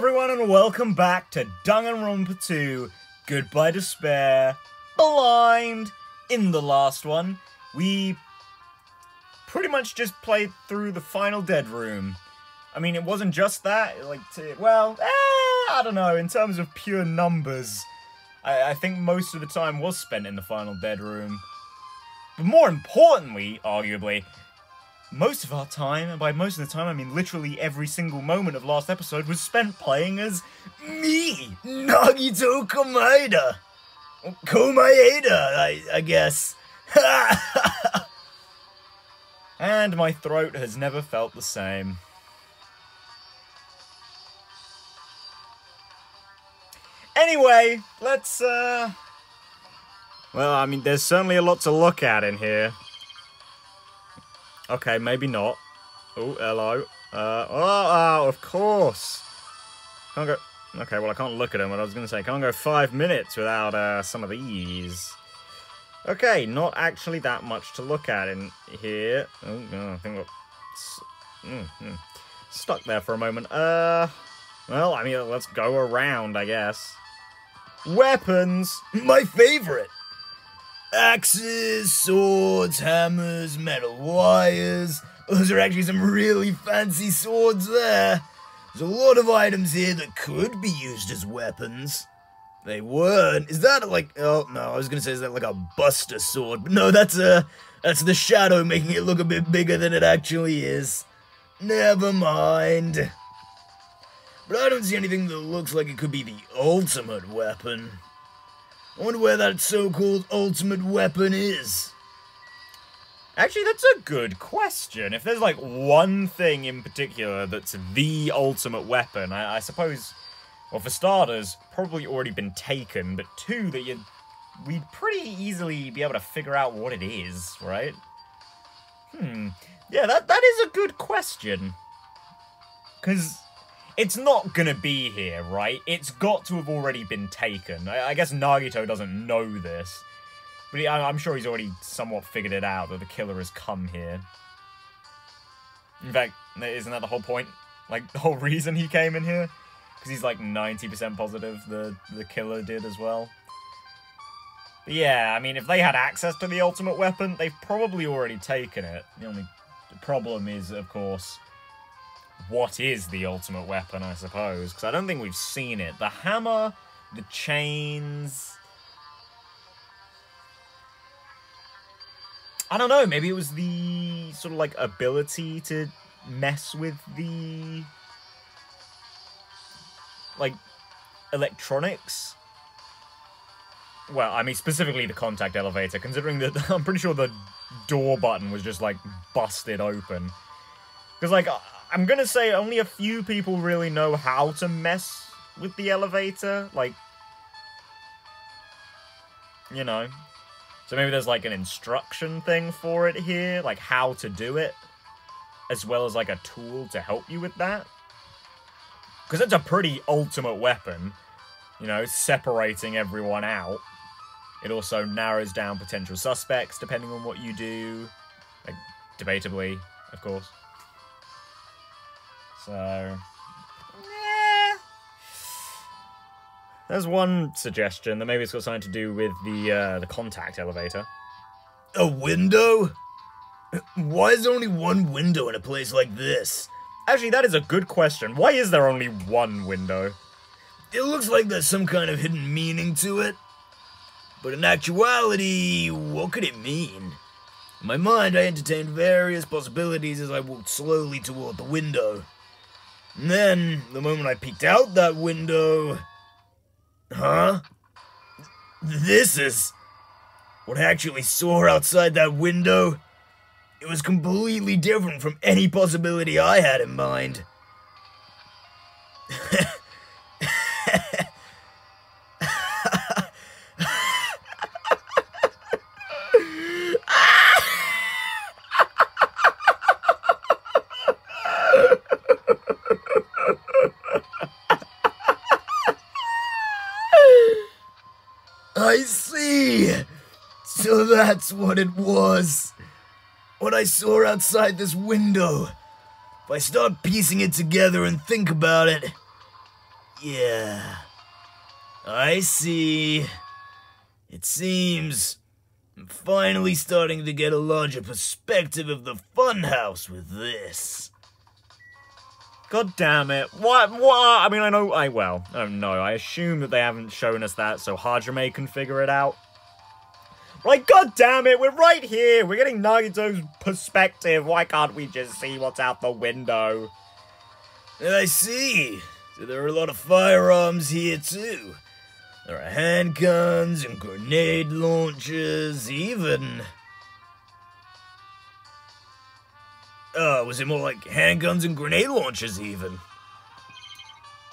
everyone, and welcome back to Danganronpa 2, Goodbye Despair, Blind. In the last one, we pretty much just played through the final dead room. I mean, it wasn't just that, I don't know, in terms of pure numbers, I think most of the time was spent in the final dead room. But more importantly, arguably, most of our time, and by most of the time I mean literally every single moment of last episode, was spent playing as me, Nagito Komaeda. I guess. And my throat has never felt the same. Anyway, let's, well, I mean, there's certainly a lot to look at in here. Okay, maybe not. Oh, hello. Of course. Can't go... Okay, well, I can't look at him, but I was going to say, can't go 5 minutes without, some of these. Okay, not actually that much to look at in here. Oh, no, I think we're... stuck there for a moment. Well, I mean, let's go around, I guess. Weapons! My favorite! Axes, swords, hammers, metal wires. Those are actually some really fancy swords there. There's a lot of items here that could be used as weapons. They weren't. Is that like... Oh, no, I was gonna say, is that like a buster sword? But no, that's the shadow making it look a bit bigger than it actually is. Never mind. But I don't see anything that looks like it could be the ultimate weapon. I wonder where that so-called ultimate weapon is. Actually, that's a good question. If there's, like, one thing in particular that's the ultimate weapon, I suppose, well, for starters, probably already been taken, but two, that we'd pretty easily be able to figure out what it is, right? Yeah, that is a good question. Because... it's not gonna be here, right? It's got to have already been taken. I guess Nagito doesn't know this. But I'm sure he's already somewhat figured it out, that the killer has come here. In fact, isn't that the whole point? Like, the whole reason he came in here? Because he's like 90% positive the killer did as well. But yeah, I mean, if they had access to the ultimate weapon, they've probably already taken it. The only problem is, of course... what is the ultimate weapon, I suppose? Because I don't think we've seen it. The hammer, the chains... I don't know, maybe it was the sort of, like, ability to mess with the... like, electronics? Well, I mean, specifically the contact elevator, considering that I'm pretty sure the door button was just, like, busted open. Because, like... I'm gonna say only a few people really know how to mess with the elevator, like, you know. So maybe there's, like, an instruction thing for it here, like, how to do it, as well as, like, a tool to help you with that. Because it's a pretty ultimate weapon, you know, separating everyone out. It also narrows down potential suspects, depending on what you do, like, debatably, of course. So, yeah. There's one suggestion that maybe it's got something to do with the contact elevator. A window? Why is there only one window in a place like this? Actually, that is a good question. Why is there only one window? It looks like there's some kind of hidden meaning to it. But in actuality, what could it mean? In my mind, I entertained various possibilities as I walked slowly toward the window. And then, the moment I peeked out that window... Huh? This is... what I actually saw outside that window. It was completely different from any possibility I had in mind. I see! So that's what it was. What I saw outside this window. If I start piecing it together and think about it, Yeah. I see. It seems I'm finally starting to get a larger perspective of the funhouse with this. God damn it. What? I mean, I know, I don't know. I assume that they haven't shown us that so Hajime can figure it out. Like, god damn it, we're right here. We're getting Nagito's perspective. Why can't we just see what's out the window? I see. So there are a lot of firearms here, too. There are handguns and grenade launchers, even... was it more like handguns and grenade launchers, even?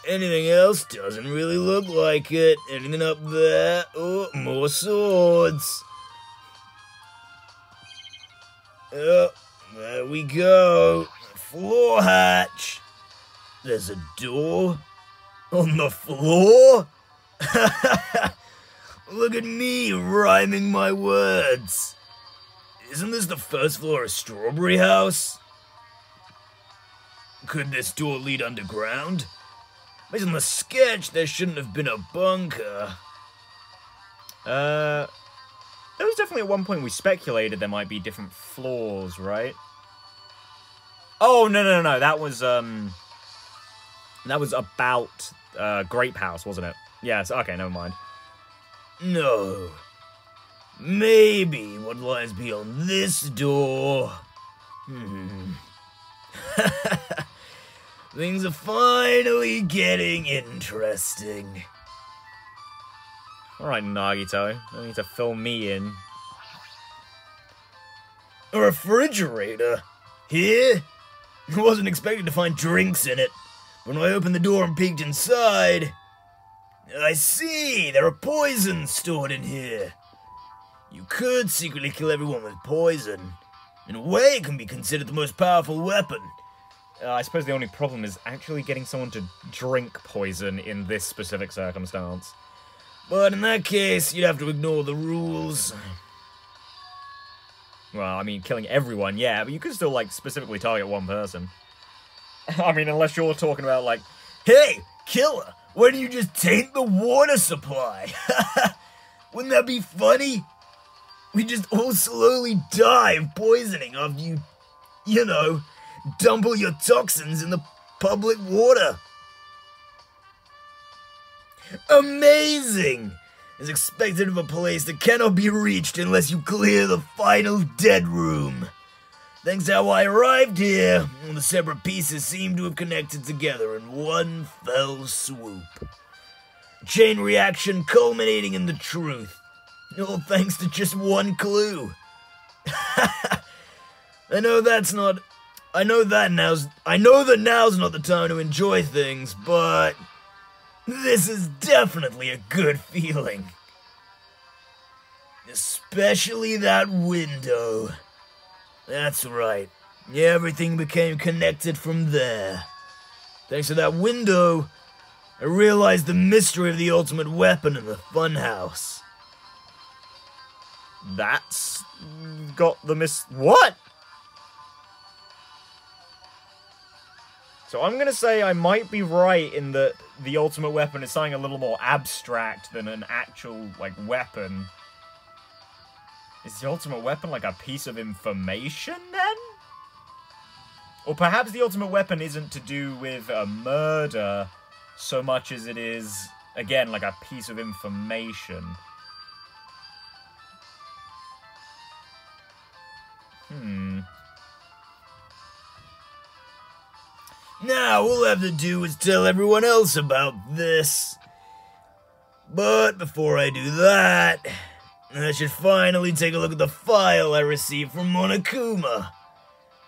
Anything else doesn't really look like it. Anything up there? Oh, more swords. Oh, there we go. Floor hatch. There's a door on the floor? Look at me rhyming my words. Isn't this the first floor of Strawberry House? Could this door lead underground? Based on the sketch, there shouldn't have been a bunker. There was definitely at one point we speculated there might be different floors, right? Oh, no. That was about, Grape House, wasn't it? Yes, okay, never mind. No. Maybe what lies beyond this door. Things are finally getting interesting. Alright, Nagito. You need to fill me in. A refrigerator? Here? I wasn't expecting to find drinks in it. When I opened the door and peeked inside... I see! There are poisons stored in here. You could secretly kill everyone with poison. In a way, it can be considered the most powerful weapon. I suppose the only problem is actually getting someone to drink poison in this specific circumstance. But in that case, you'd have to ignore the rules. Well, I mean, killing everyone, yeah, but you could still, like, specifically target one person. I mean, unless you're talking about, like, hey, killer, why don't you just taint the water supply? Wouldn't that be funny? We just all slowly die of poisoning after you know, dump all your toxins in the public water. Amazing! As expected of a place that cannot be reached unless you clear the final dead room. Thanks to how I arrived here, all the separate pieces seem to have connected together in one fell swoop. Chain reaction culminating in the truth. All thanks to just one clue. I know that now's not the time to enjoy things, but this is definitely a good feeling. Especially that window. That's right. Everything became connected from there. Thanks to that window, I realized the mystery of the ultimate weapon in the funhouse. that's got the what? So I'm gonna say I might be right in that the ultimate weapon is something a little more abstract than an actual, like, weapon. Is the ultimate weapon like a piece of information, then? Or perhaps the ultimate weapon isn't to do with a murder so much as it is, again, like a piece of information. Now, all we'll have to do is tell everyone else about this. But before I do that, I should finally take a look at the file I received from Monokuma.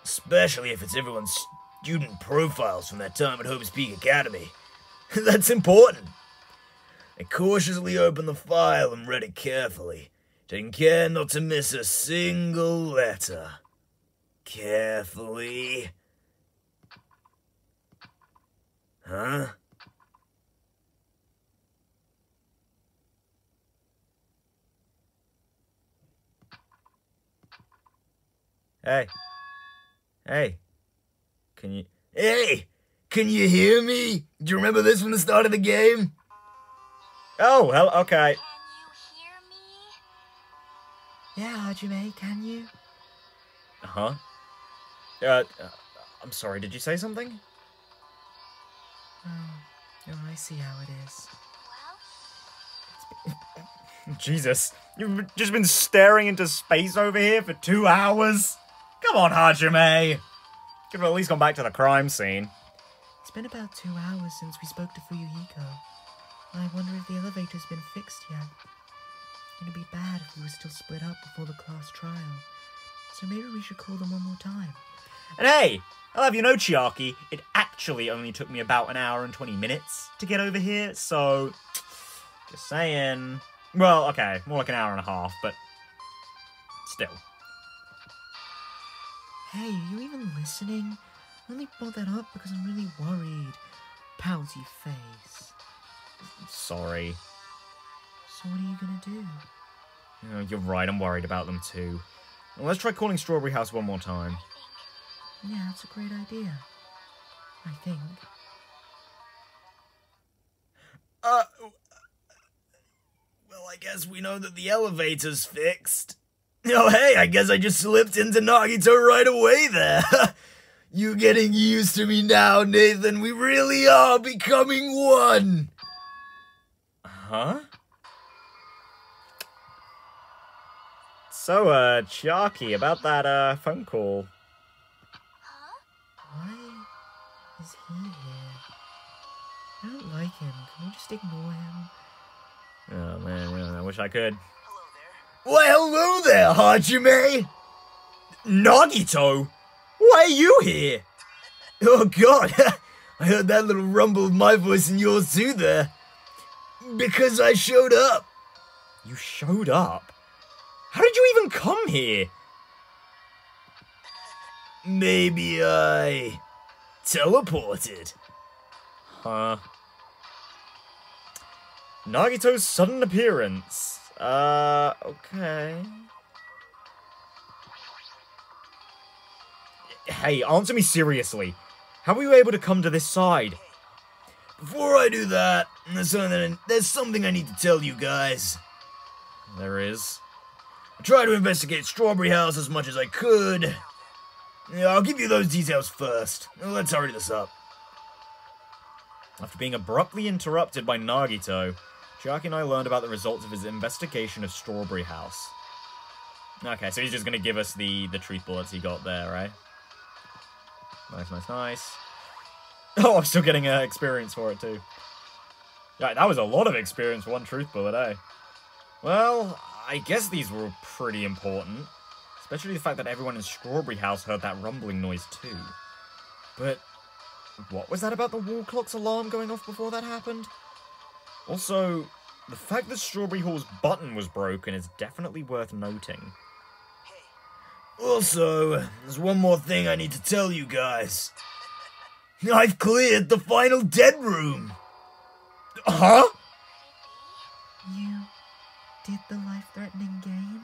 Especially if it's everyone's student profiles from that time at Homespeak Academy. That's important. I cautiously opened the file and read it carefully, taking care not to miss a single letter. Carefully. Huh? Hey. Hey. Can Can you hear me? Do you remember this from the start of the game? Oh, hell, okay. Yeah, Hajime, can you? Huh? I'm sorry, did you say something? Oh, I see how it is. Jesus, you've just been staring into space over here for 2 hours? Come on, Hajime! Could have at least gone back to the crime scene. It's been about 2 hours since we spoke to Fuyuhiko. I wonder if the elevator's been fixed yet. It'd be bad if we were still split up before the class trial. So maybe we should call them one more time. And hey, I'll have you know, Chiaki, it actually only took me about 1 hour and 20 minutes to get over here, so... Just saying... Well, okay, more like 1 hour and a half, but... Still. Hey, are you even listening? I only brought that up because I'm really worried. Pouty face. Sorry. So what are you gonna do? Oh, you're right, I'm worried about them too. Well, let's try calling Strawberry House one more time. Yeah, that's a great idea. I think. Well, I guess we know that the elevator's fixed. Oh, hey, I guess I just slipped into Nagito right away there. You getting used to me now, Nathan? We really are becoming one. Huh? So, Chiaki, about that, phone call. Why is he here? I don't like him. Can we just ignore him? Oh, man, I wish I could. Why, hello there, Hajime. Nagito! Why are you here? Oh, God. I heard that little rumble of my voice and yours too there. Because I showed up. You showed up? How did you even come here? Maybe I teleported. Huh. Nagito's sudden appearance. Okay. Hey, answer me seriously. How were you able to come to this side? Before I do that, there's something I need to tell you guys. There is. I tried to investigate Strawberry House as much as I could. Yeah, I'll give you those details first. Let's hurry this up. After being abruptly interrupted by Nagito, Chiaki and I learned about the results of his investigation of Strawberry House. Okay, so he's just gonna give us the truth bullets he got there, right? Nice. Oh, I'm still getting experience for it, too. Yeah, that was a lot of experience for one truth bullet, eh? Well, I guess these were pretty important. Especially the fact that everyone in Strawberry House heard that rumbling noise, too. But what was that about the wall clock's alarm going off before that happened? Also, the fact that Strawberry Hall's button was broken is definitely worth noting. Also, there's one more thing I need to tell you guys. I've cleared the final dead room. Huh? You did the life-threatening game?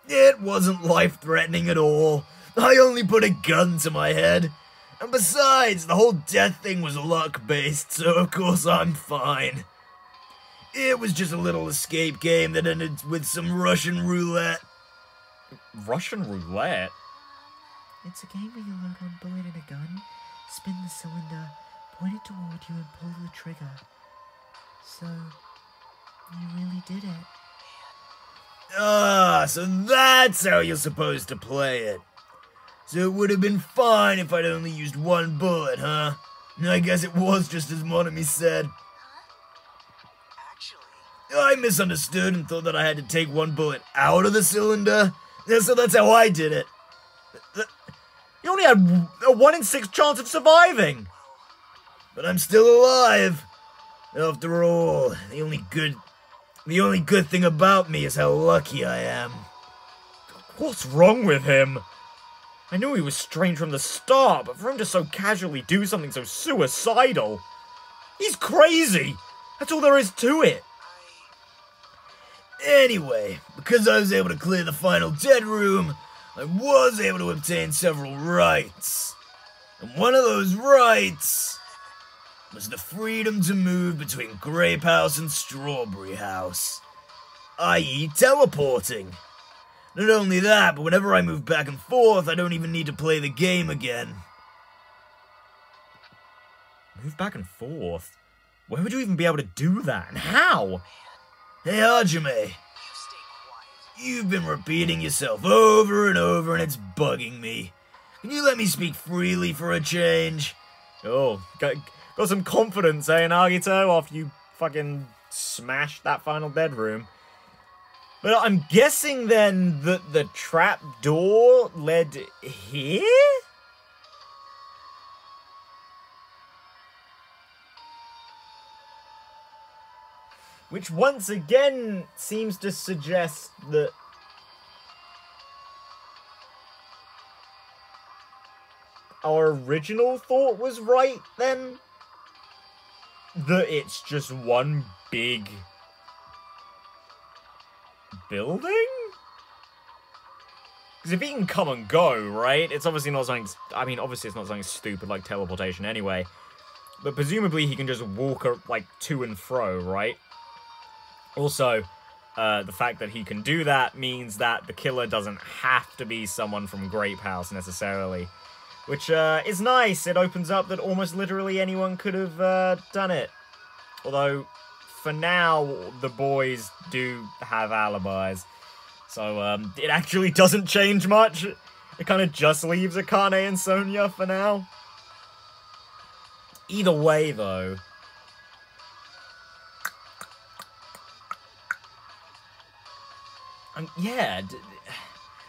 It wasn't life-threatening at all. I only put a gun to my head. And besides, the whole death thing was luck-based, so of course I'm fine. It was just a little escape game that ended with some Russian roulette. Russian roulette? It's a game where you load one bullet in a gun, spin the cylinder, point it toward you, and pull the trigger. So, you really did it. Ah, so that's how you're supposed to play it. So it would have been fine if I'd only used one bullet, huh? I guess it was just as Monami said. I misunderstood and thought that I had to take one bullet out of the cylinder. So that's how I did it. You only had a 1 in 6 chance of surviving! But I'm still alive. After all, the only good thing about me is how lucky I am. What's wrong with him? I knew he was strange from the start, but for him to so casually do something so suicidal... He's crazy! That's all there is to it! Anyway, because I was able to clear the final dead room, I was able to obtain several rights. And one of those rights was the freedom to move between Grape House and Strawberry House, i.e. teleporting. Not only that, but whenever I move back and forth, I don't even need to play the game again. Move back and forth? Where would you even be able to do that? And how? Hey, Hajime. You've been repeating yourself over and over, and it's bugging me. Can you let me speak freely for a change? Oh, got some confidence, eh, Nagito, after you fucking smashed that final bedroom. But I'm guessing then that the trap door led here? Which once again seems to suggest that our original thought was right then? That it's just one big building? Because if he can come and go, right? It's obviously not something... I mean, obviously it's not something stupid like teleportation anyway. But presumably he can just walk, like, to and fro, right? Also, the fact that he can do that means that the killer doesn't have to be someone from Grape House, necessarily. Which, is nice. It opens up that almost literally anyone could have, done it. Although, for now, the boys do have alibis. So, it actually doesn't change much. It kind of just leaves Akane and Sonia for now. Either way, though... yeah,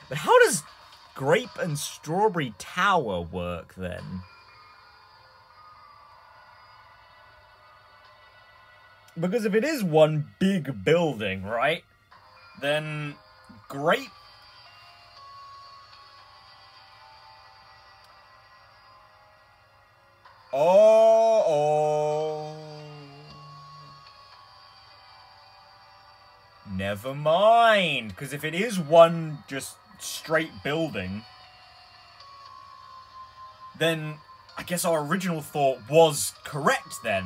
but how does Grape and Strawberry Tower work, then? Because if it is one big building, right, then Grape... Never mind, because if it is one just straight building, then I guess our original thought was correct then.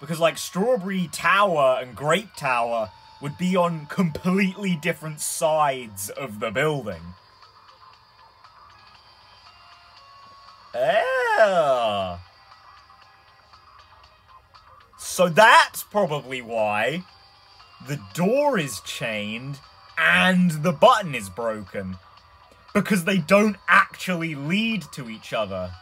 Because, like, Strawberry Tower and Grape Tower would be on completely different sides of the building. Yeah. So that's probably why the door is chained and the button is broken. Because they don't actually lead to each other.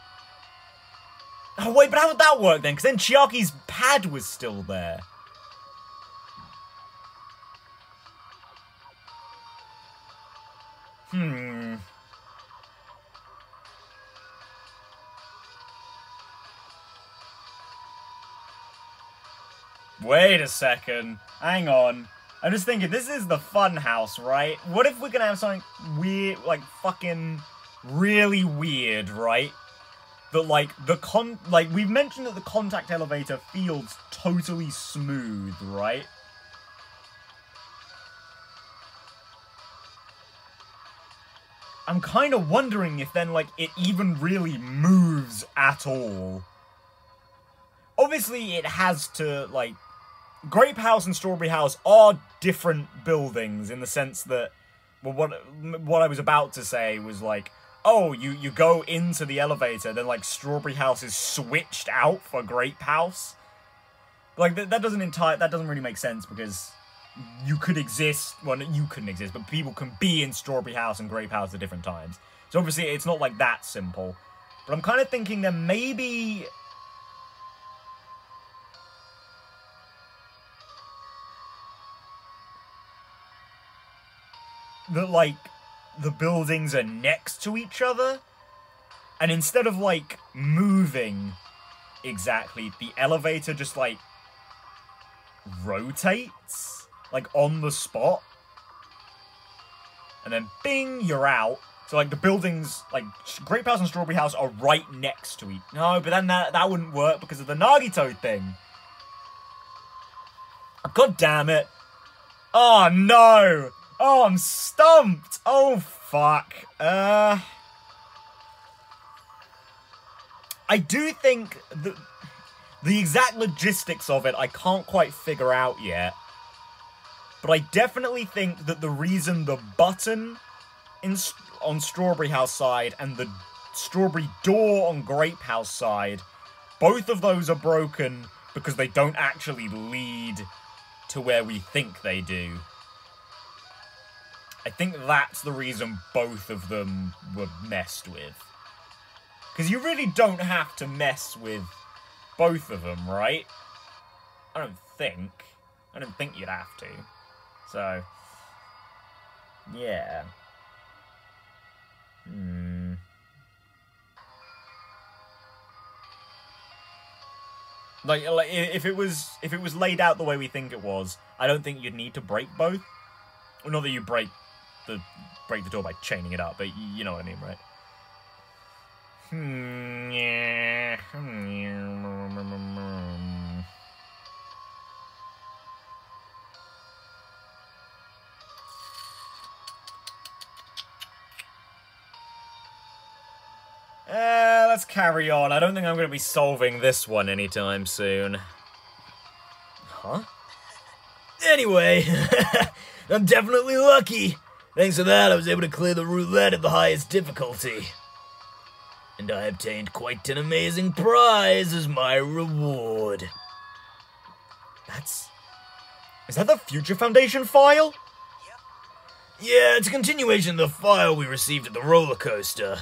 Oh wait, but how would that work then? Because then Chiaki's pad was still there. Wait a second. Hang on. I'm just thinking, this is the fun house, right? What if we're gonna have something weird, like, fucking really weird, right? That, like, we've mentioned that the contact elevator feels totally smooth, right? I'm kind of wondering if then, like, it even really moves at all. Obviously, it has to, like... Grape House and Strawberry House are different buildings in the sense that... Well, what I was about to say was, like... Oh, you go into the elevator, then, like, Strawberry House is switched out for Grape House. Like, that doesn't really make sense, because you could exist... Well, you couldn't exist, but people can be in Strawberry House and Grape House at different times. So, obviously, it's not, like, that simple. But I'm kind of thinking that maybe... that, like, the buildings are next to each other, and instead of, like, moving exactly, the elevator just, like, rotates, like, on the spot, and then, bing, you're out. So, like, the buildings, like, Grape House and Strawberry House are right next to each... No, but then that wouldn't work because of the Nagito thing. God damn it. Oh, no! Oh, I'm stumped! Oh, fuck. I I do think the exact logistics of it I can't quite figure out yet. But I definitely think that the reason the button on Strawberry House side and the Strawberry door on Grape House side, both of those are broken because they don't actually lead to where we think they do. I think that's the reason both of them were messed with. Because you really don't have to mess with both of them, right? I don't think you'd have to. So, yeah. Like if it was laid out the way we think it was, I don't think you'd need to break both. Well, not that you break the door by chaining it up, but you know what I mean, right? Yeah. Let's carry on. I don't think I'm going to be solving this one anytime soon. Huh? Anyway, I'm definitely lucky. Thanks to that, I was able to clear the roulette at the highest difficulty. And I obtained quite an amazing prize as my reward. Is that the Future Foundation file? Yeah, it's a continuation of the file we received at the roller coaster.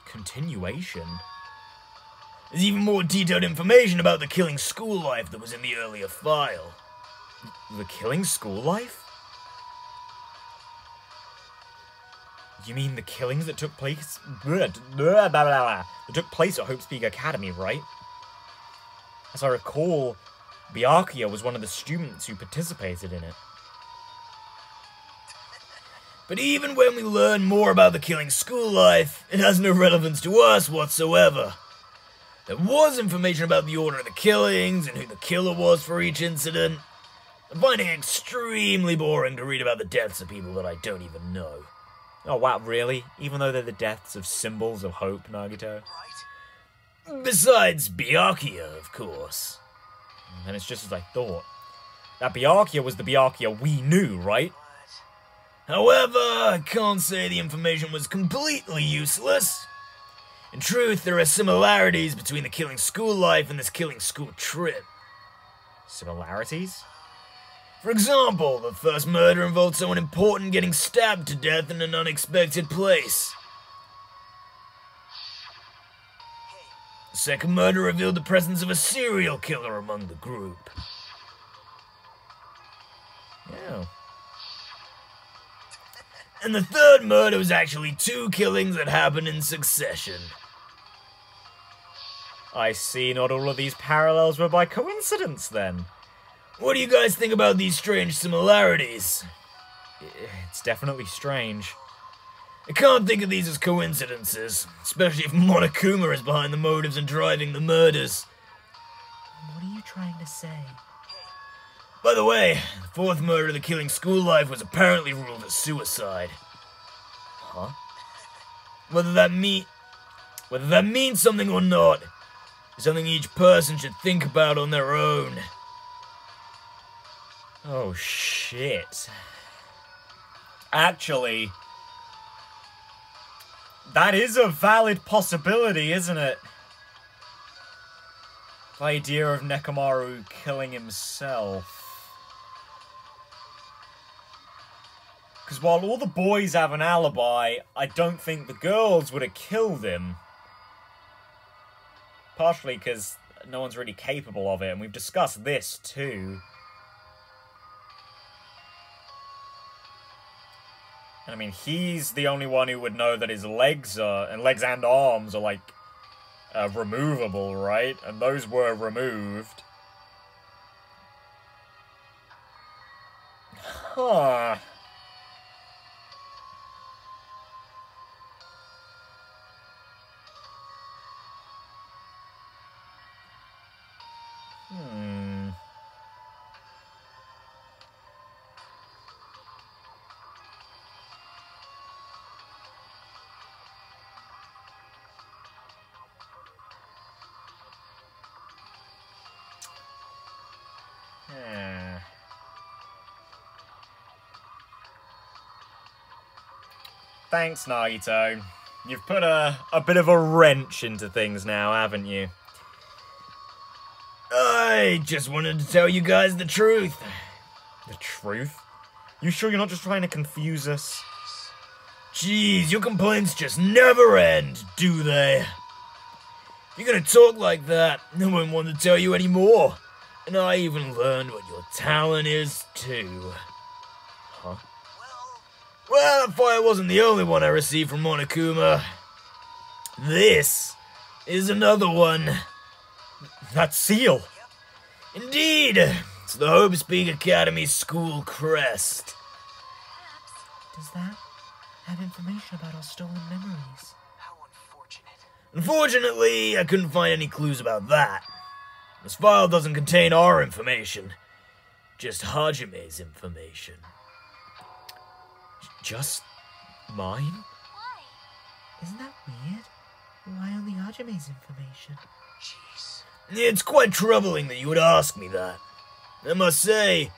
Continuation? There's even more detailed information about the killing school life that was in the earlier file. The killing school life? You mean the killings that took place... that took place at Homespeak Academy, right? As I recall, Byakuya was one of the students who participated in it. But even when we learn more about the killing school life, it has no relevance to us whatsoever. There was information about the order of the killings and who the killer was for each incident. I'm finding it extremely boring to read about the deaths of people that I don't even know. Oh wow, really? Even though they're the deaths of symbols of hope, Nagito? Besides Byakuya, of course. And it's just as I thought. That Byakuya was the Byakuya we knew, right? However, I can't say the information was completely useless. In truth, there are similarities between the killing school life and this killing school trip. Similarities? For example, the first murder involved someone important getting stabbed to death in an unexpected place. The second murder revealed the presence of a serial killer among the group. Yeah. And the third murder was actually two killings that happened in succession. I see not all of these parallels were by coincidence, then. What do you guys think about these strange similarities? It's definitely strange. I can't think of these as coincidences, especially if Monokuma is behind the motives and driving the murders. What are you trying to say? By the way, the fourth murder of the killing school life was apparently ruled as suicide. Huh? Whether that means something or not is something each person should think about on their own. Oh, shit. Actually, that is a valid possibility, isn't it? The idea of Nekomaru killing himself. Because while all the boys have an alibi, I don't think the girls would have killed him. Partially because no one's really capable of it, and we've discussed this too. And I mean, he's the only one who would know that his legs and arms are like removable, right? And those were removed. Huh. Thanks, Nagito. You've put a bit of a wrench into things now, haven't you? I just wanted to tell you guys the truth. The truth? You sure you're not just trying to confuse us? Jeez, your complaints just never end, do they? If you're gonna talk like that, no one wants to tell you anymore. And I even learned what your talent is, too. Huh? Well, that fire wasn't the only one I received from Monokuma. This is another one. That seal! Indeed! It's the Homespeak Academy School Crest. Does that have information about our stolen memories? How unfortunate. Unfortunately, I couldn't find any clues about that. This file doesn't contain our information, just Hajime's information. Just mine? Isn't that weird? Why only Hajime's information? Jeez. It's quite troubling that you would ask me that. I must say,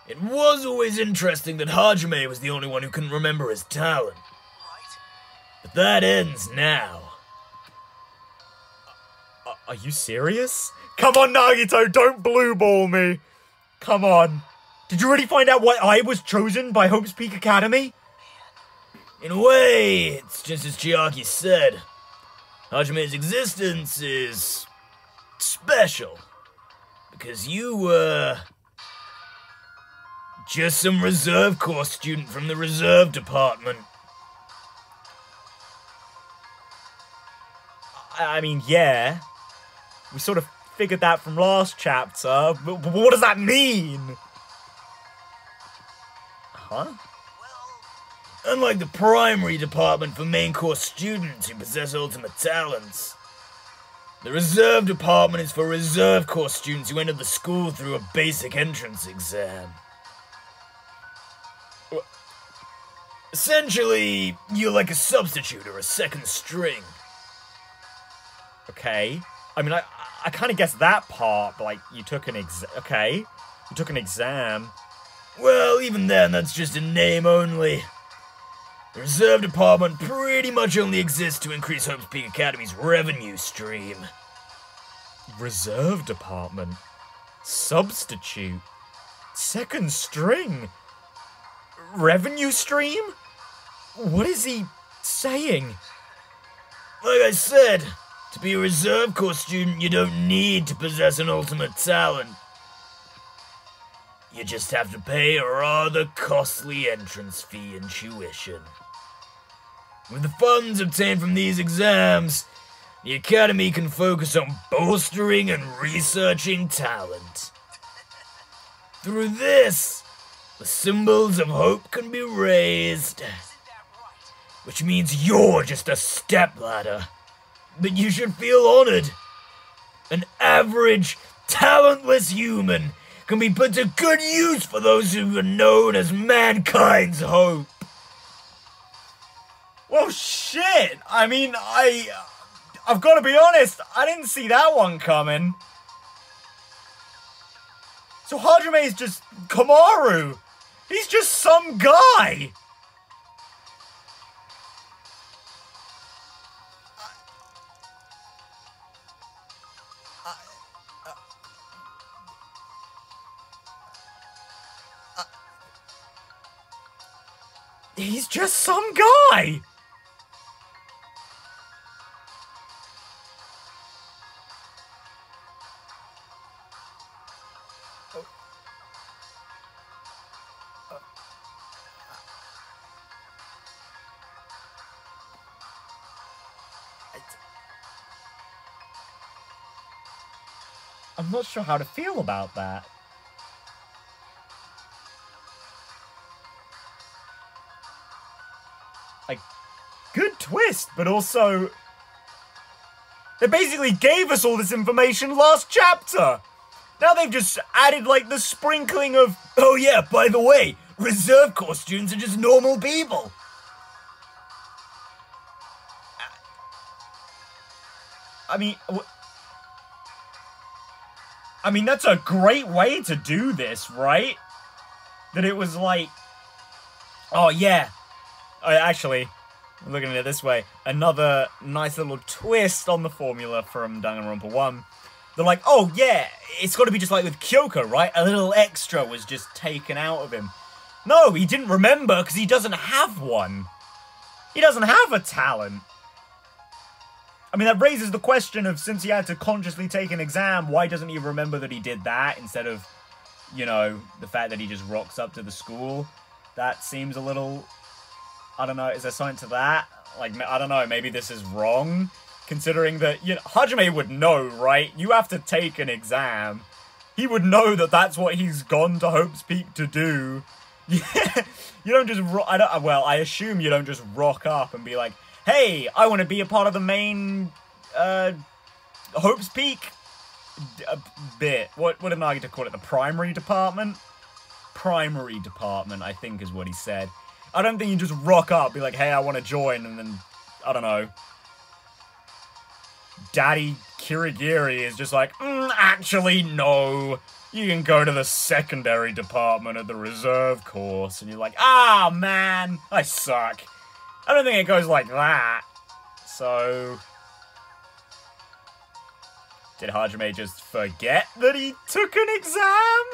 it was always interesting that Hajime was the only one who couldn't remember his talent. Right? But that ends now. Are you serious? Come on, Nagito, don't blue ball me! Come on. Did you really find out why I was chosen by Homespeak Academy? In a way, it's just as Chiaki said. Hajime's existence is special. Because you were just some reserve corps student from the reserve department. I mean, yeah. We sort of figured that from last chapter, but what does that mean? Huh? Unlike the primary department for main course students who possess ultimate talents, the reserve department is for reserve course students who enter the school through a basic entrance exam. Essentially, you're like a substitute or a second string. Okay. I mean, I kind of guessed that part, but, like, you took an exam. Okay. You took an exam. Well, even then, that's just a name only. The reserve department pretty much only exists to increase Homespeak Academy's revenue stream. Reserve department. Substitute. Second string. Revenue stream? What is he saying? Like I said, to be a reserve corps student, you don't need to possess an ultimate talent. You just have to pay a rather costly entrance fee and tuition. With the funds obtained from these exams, the Academy can focus on bolstering and researching talent. Through this, the symbols of hope can be raised. Which means you're just a stepladder. But you should feel honored. An average, talentless human can be put to good use for those who are known as mankind's hope. Well, shit! I mean, I've got to be honest, I didn't see that one coming. So Hajime is just Kamaru. He's just some guy. He's just some guy. I'm not sure how to feel about that. Like, good twist, but also... They basically gave us all this information last chapter! Now they've just added, like, the sprinkling of... Oh yeah, by the way, reserve corps students are just normal people. I mean... I mean, that's a great way to do this, right? That it was like... Oh, yeah. Actually, looking at it this way, another nice little twist on the formula from Danganronpa 1. They're like, oh, yeah, it's got to be just like with Kyoko, right? A little extra was just taken out of him. No, he didn't remember because he doesn't have one. He doesn't have a talent. I mean, that raises the question of, since he had to consciously take an exam, why doesn't he remember that he did that instead of, you know, the fact that he just rocks up to the school? That seems a little... I don't know, is there something to that? Like, I don't know, maybe this is wrong? Considering that, you know, Hajime would know, right? You have to take an exam. He would know that that's what he's gone to Homespeak to do. Yeah, you don't just I assume you don't just rock up and be like, hey, I want to be a part of the main, Homespeak bit. What did Nagito call it? The primary department? Primary department, I think is what he said. I don't think you just rock up, be like, hey, I want to join, and then, I don't know, Daddy Kirigiri is just like, actually, no. You can go to the secondary department at the reserve course. And you're like, ah, man, I suck. I don't think it goes like that. So... Did Hajime just forget that he took an exam?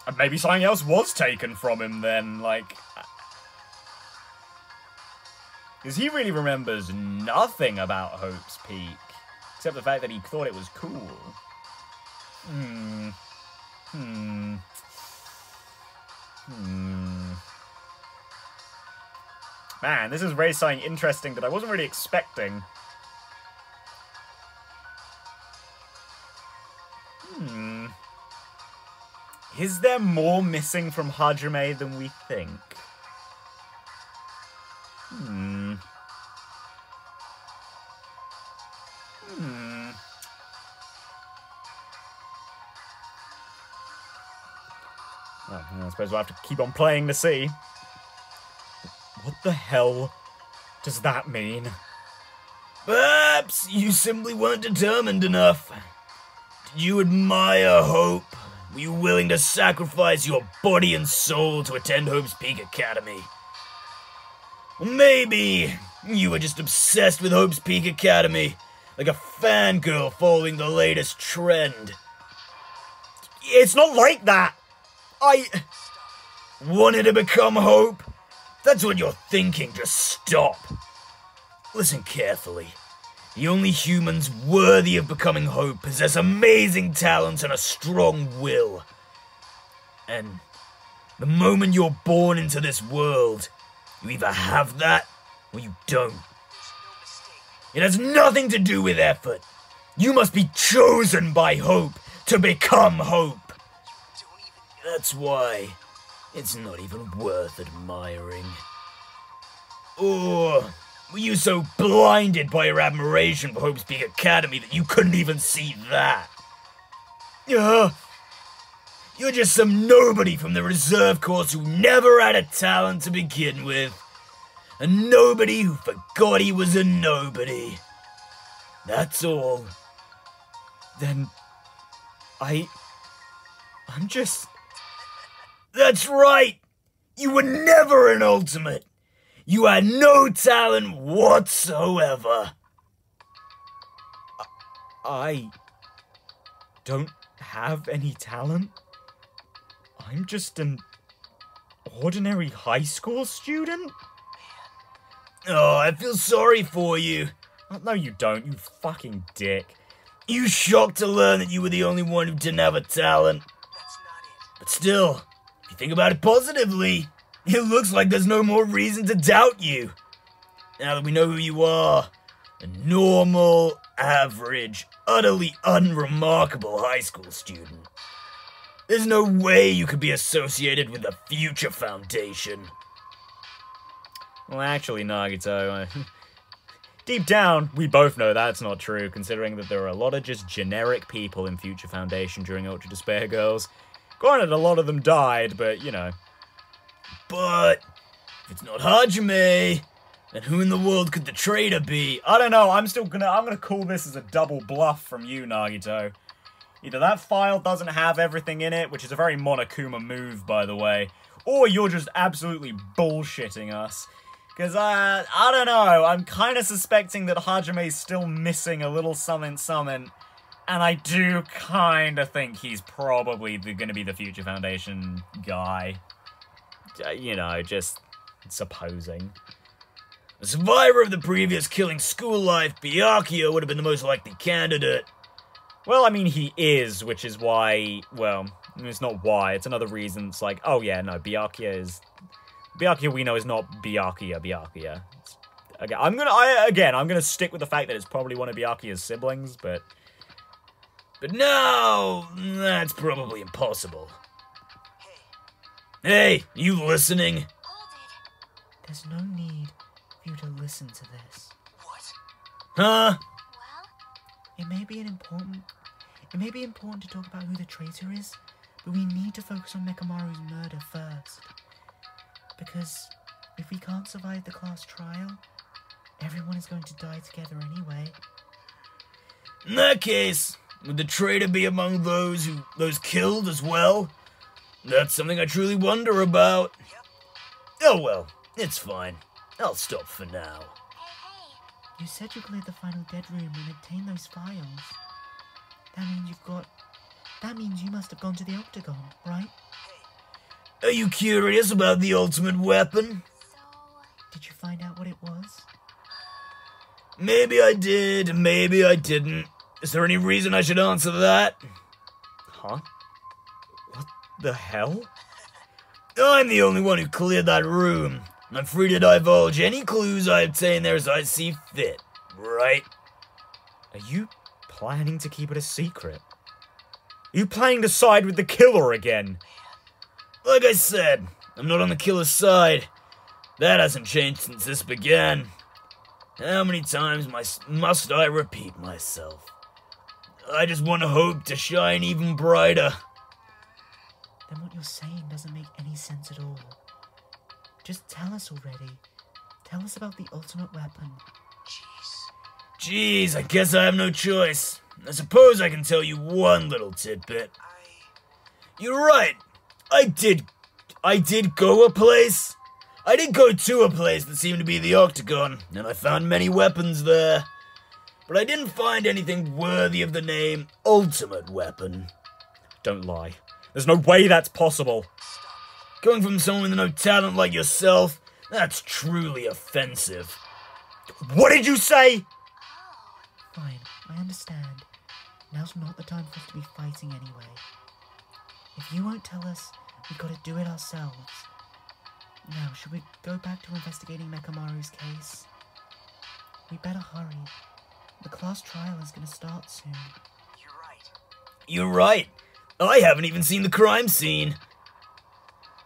And maybe something else was taken from him then, like... Because he really remembers nothing about Homespeak, except the fact that he thought it was cool. Man, this is really something interesting that I wasn't really expecting. Is there more missing from Hajime than we think? Oh, I suppose we'll have to keep on playing to see. What the hell does that mean? Perhaps you simply weren't determined enough. Did you admire hope? Were you willing to sacrifice your body and soul to attend Homespeak Academy? Or maybe you were just obsessed with Homespeak Academy, like a fangirl following the latest trend. It's not like that! I wanted to become Hope? That's what you're thinking, just stop. Listen carefully. The only humans worthy of becoming Hope possess amazing talents and a strong will. And the moment you're born into this world, you either have that or you don't. It has nothing to do with effort. You must be chosen by Hope to become Hope. That's why it's not even worth admiring. Or were you so blinded by your admiration for Homespeak Academy that you couldn't even see that? You're just some nobody from the reserve course who never had a talent to begin with. A nobody who forgot he was a nobody. That's all. Then... I'm just... That's right! You were never an ultimate! You had no talent whatsoever! I don't have any talent? I'm just an ordinary high school student? Oh, I feel sorry for you. No, you don't, you fucking dick. You shocked to learn that you were the only one who didn't have a talent. That's not it. But still, if you think about it positively, it looks like there's no more reason to doubt you. Now that we know who you are, a normal, average, utterly unremarkable high school student, there's no way you could be associated with the Future Foundation. Well, actually, Nagito, deep down, we both know that's not true, considering that there are a lot of just generic people in Future Foundation during Ultra Despair Girls. Granted, a lot of them died, but, you know. But if it's not Hajime, Then who in the world could the traitor be? I don't know, I'm gonna call this as a double bluff from you, Nagito. Either that file doesn't have everything in it, which is a very Monokuma move, by the way, or you're just absolutely bullshitting us. Because, I don't know, I'm kind of suspecting that Hajime's still missing a little something, and I do kind of think he's probably going to be the Future Foundation guy. You know, just supposing. The survivor of the previous killing school life, Byakuya, would have been the most likely candidate. Well, I mean, he is, which is why, well, it's not why, it's another reason. It's like, oh yeah, no, Byakuya we know is not Byakuya. Okay, I'm gonna stick with the fact that it's probably one of Byakuya's siblings, but no, that's probably impossible. Hey, you listening? There's no need for you to listen to this. What? Huh? It may be important to talk about who the traitor is, but we need to focus on Mekamaru's murder first. Because if we can't survive the class trial, everyone is going to die together anyway. In that case, would the traitor be among those killed as well? That's something I truly wonder about. Oh well, it's fine. I'll stop for now. You said you cleared the final dead room and obtained those files. That means you must have gone to the Octagon, right? Are you curious about the ultimate weapon? Did you find out what it was? Maybe I did, maybe I didn't. Is there any reason I should answer that? huh? What the hell? I'm the only one who cleared that room. I'm free to divulge any clues I obtain there as I see fit, right? Are you planning to keep it a secret? Are you planning to side with the killer again? Like I said, I'm not on the killer's side. That hasn't changed since this began. How many times must I repeat myself? I just want to hope to shine even brighter. Then what you're saying doesn't make any sense at all. Just tell us already. Tell us about the ultimate weapon. Jeez, I guess I have no choice. I suppose I can tell you one little tidbit. You're right. I did go a place. I did go to a place that seemed to be the Octagon, and I found many weapons there. But I didn't find anything worthy of the name Ultimate Weapon. Don't lie. There's no way that's possible. Coming from someone with no talent like yourself, that's truly offensive. What did you say? Fine, I understand. Now's not the time for us to be fighting anyway. If you won't tell us, we've got to do it ourselves. Now, should we go back to investigating Mekamaru's case? We better hurry. The class trial is going to start soon. You're right. I haven't even seen the crime scene.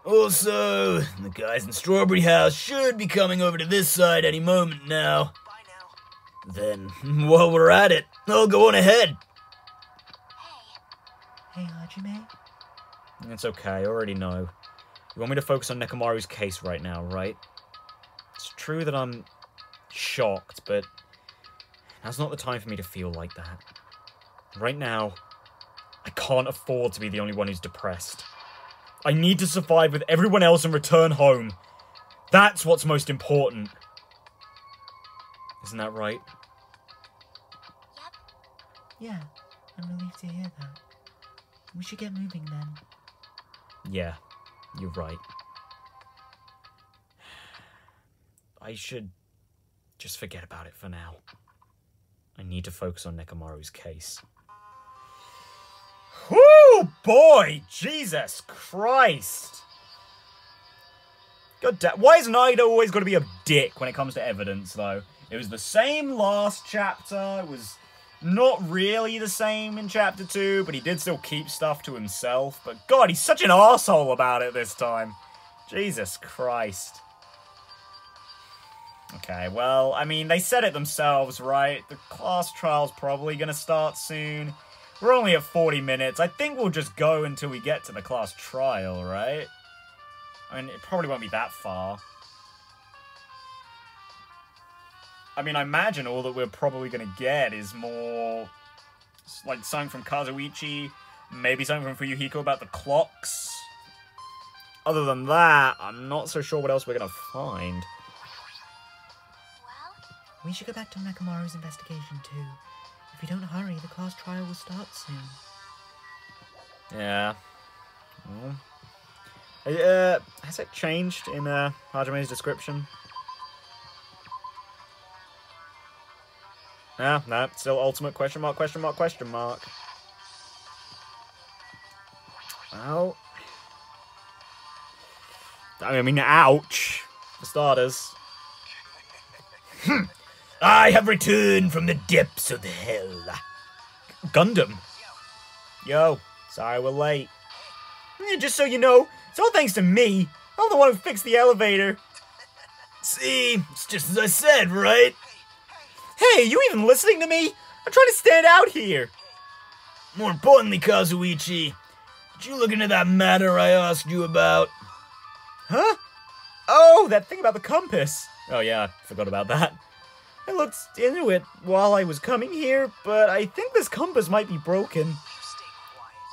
Also, the guys in Strawberry House should be coming over to this side any moment now. Then, while we're at it, I'll go on ahead. Hey, Hajime? It's okay, I already know. You want me to focus on Nekamaru's case right now, right? It's true that I'm shocked, but now's not the time for me to feel like that. Right now, I can't afford to be the only one who's depressed. I need to survive with everyone else and return home. That's what's most important. Isn't that right? Yeah, I'm relieved to hear that. We should get moving then. Yeah, you're right. I should just forget about it for now. I need to focus on Nekamaru's case. Whoo, boy! Jesus Christ! God damn. Why is Nagito always got to be a dick when it comes to evidence, though? It was the same last chapter. It was not really the same in chapter 2, but he did still keep stuff to himself. But God, he's such an asshole about it this time. Jesus Christ. Okay, well, I mean, they said it themselves, right? The class trial's probably going to start soon. We're only at 40 minutes. I think we'll just go until we get to the class trial, right? I mean, it probably won't be that far. I mean, I imagine all that we're probably going to get is more, like, something from Kazuichi, maybe something from Fuyuhiko about the clocks. Other than that, I'm not so sure what else we're going to find. We should go back to Nakamaru's investigation too. If we don't hurry, the class trial will start soon. Yeah. Has it changed in Hajame's description? No, still ultimate question mark, question mark, question mark. Well, I mean, ouch, for starters. I have returned from the depths of hell. Gundam. Yo, sorry we're late. Just so you know, it's all thanks to me. I'm the one who fixed the elevator. See, it's just as I said, right? Hey, you even listening to me? I'm trying to stand out here. More importantly, Kazuichi, did you look into that matter I asked you about? Huh? Oh, that thing about the compass. Oh yeah, I forgot about that. I looked into it while I was coming here, but I think this compass might be broken.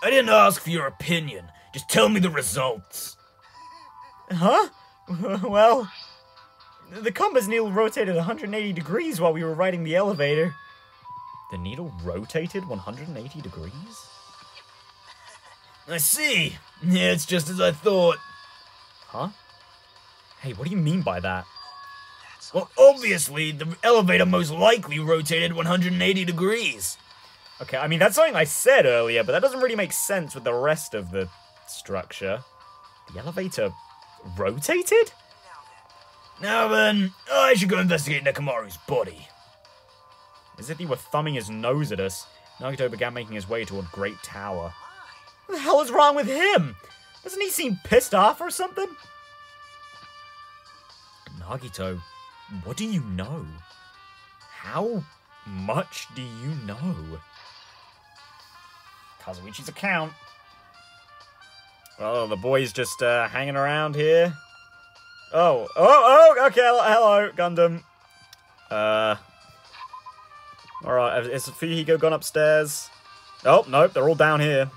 I didn't ask for your opinion. Just tell me the results. Huh? Well, the compass needle rotated 180 degrees while we were riding the elevator. The needle rotated 180 degrees? I see. Yeah, it's just as I thought. Huh? Hey, what do you mean by that? Well, obviously, the elevator most likely rotated 180 degrees. Okay, I mean, that's something I said earlier, but that doesn't really make sense with the rest of the structure. The elevator rotated? Now then, I should go investigate Nekamaru's body. As if he were thumbing his nose at us, Nagito began making his way toward Great Tower. What the hell is wrong with him? Doesn't he seem pissed off or something? Nagito, what do you know? How much do you know? Kazuichi's account. Oh, the boy's just hanging around here. Oh, okay, hello, Gundam. Alright, is Fuyuhiko gone upstairs? Oh, nope, they're all down here.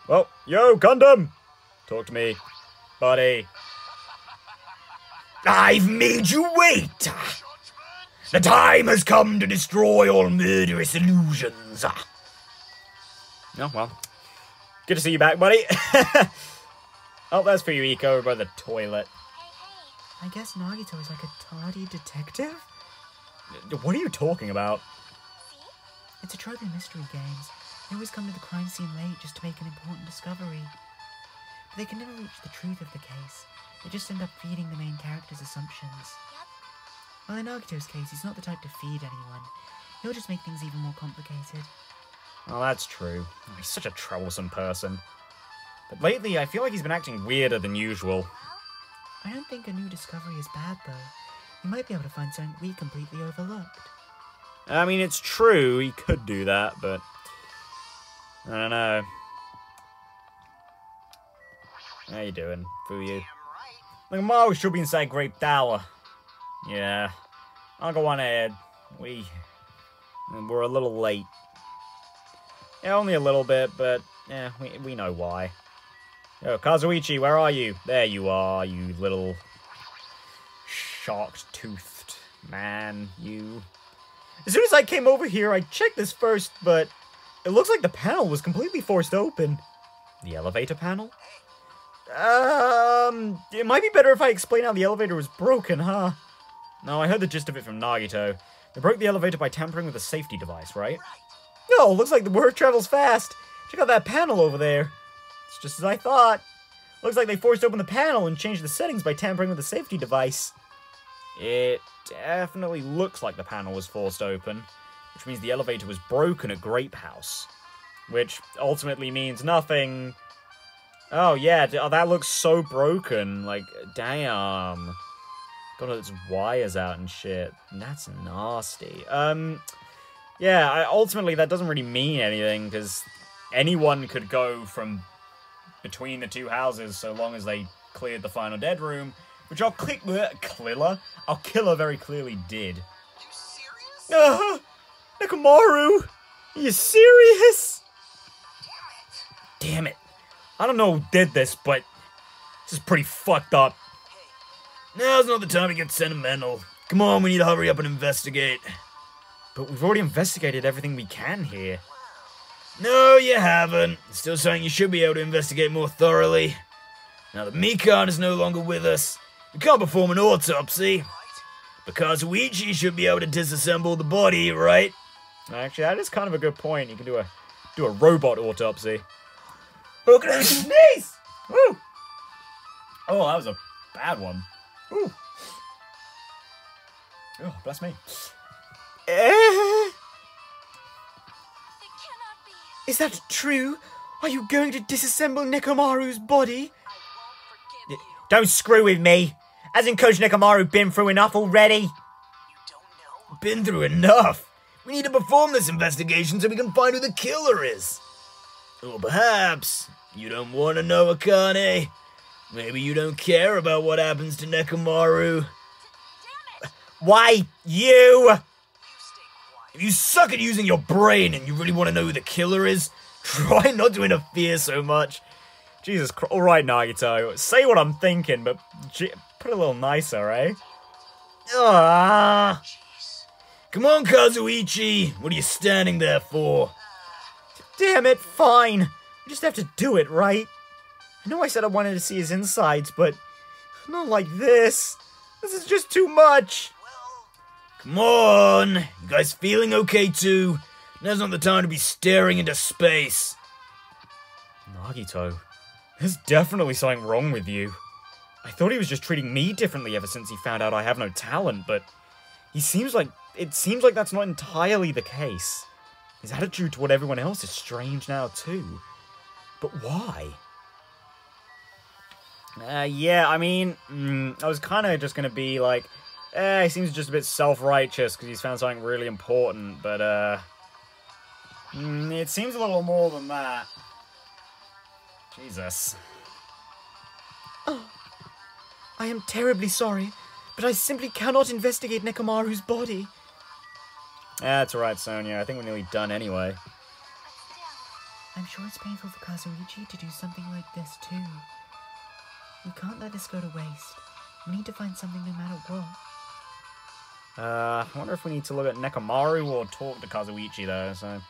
Well, yo, Gundam! Talk to me, buddy. I've made you wait! The time has come to destroy all murderous illusions. Oh, well. Good to see you back, buddy. Oh, that's Fuyuhiko by the toilet. I guess Nagito is like a tardy detective? What are you talking about? It's a trope in mystery games. They always come to the crime scene late just to make an important discovery. But they can never reach the truth of the case. They just end up feeding the main character's assumptions. Well, in Nagito's case, he's not the type to feed anyone. He'll just make things even more complicated. Oh, that's true. Oh, he's such a troublesome person. But lately, I feel like he's been acting weirder than usual. I don't think a new discovery is bad, though. You might be able to find something we completely overlooked. I mean, it's true, he could do that, but I don't know. How you doing, Fuyu? Nakamaru should be inside Great Tower. Yeah. I'll go on ahead. We're a little late. Yeah, only a little bit, but yeah, we know why. Yo, Kazuichi, where are you? There you are, you little shark-toothed man, you. As soon as I came over here, I checked this first, but it looks like the panel was completely forced open. The elevator panel? It might be better if I explain how the elevator was broken, huh? No, I heard the gist of it from Nagito. They broke the elevator by tampering with a safety device, right? No, looks like the word travels fast. Check out that panel over there. It's just as I thought. Looks like they forced open the panel and changed the settings by tampering with a safety device. It definitely looks like the panel was forced open, which means the elevator was broken at Grape House. Which ultimately means nothing. Oh yeah, that looks so broken. Like, damn. Got all its wires out and shit. That's nasty. Yeah, ultimately that doesn't really mean anything, because anyone could go from between the two houses so long as they cleared the final dead room, which our killer very clearly did. Nekomaru! Are you serious? Damn it. I don't know who did this, but this is pretty fucked up. Now's not the time to get sentimental. Come on, we need to hurry up and investigate. But we've already investigated everything we can here. No, you haven't. Still something you should be able to investigate more thoroughly. Now that Mikan is no longer with us, we can't perform an autopsy. But Kazuichi should be able to disassemble the body, right? Actually, that is kind of a good point. You can do a robot autopsy. Look at his knees! Woo! Oh, that was a bad one. Ooh. Oh, bless me. Is that true? Are you going to disassemble Nekomaru's body? Don't screw with me. Hasn't Coach Nekomaru been through enough already? You don't know? Been through enough. We need to perform this investigation so we can find who the killer is. Or perhaps you don't want to know, Akane. Maybe you don't care about what happens to Nekomaru. Why, you? You stay quiet. If you suck at using your brain and you really want to know who the killer is, try not to interfere so much. Jesus Christ. Alright, Nagito. Say what I'm thinking, but put it a little nicer, eh? Ah. Jeez. Come on, Kazuichi. What are you standing there for? Damn it, fine. I just have to do it, right? I know I said I wanted to see his insides, but not like this. This is just too much. Well, Come on. You guys feeling okay too? Now's not the time to be staring into space. Nagito, there's definitely something wrong with you. I thought he was just treating me differently ever since he found out I have no talent, but it seems like that's not entirely the case. His attitude toward everyone else is strange now too. But why? Yeah, I mean, I was kind of just gonna be like, he seems just a bit self-righteous because he's found something really important, but it seems a little more than that. Jesus. I am terribly sorry, but I simply cannot investigate Nekomaru's body. That's alright, Sonia. I think we're nearly done anyway. I'm sure it's painful for Kazuichi to do something like this too. We can't let this go to waste. We need to find something no matter what. I wonder if we need to look at Nekomaru or talk to Kazuichi, though, so...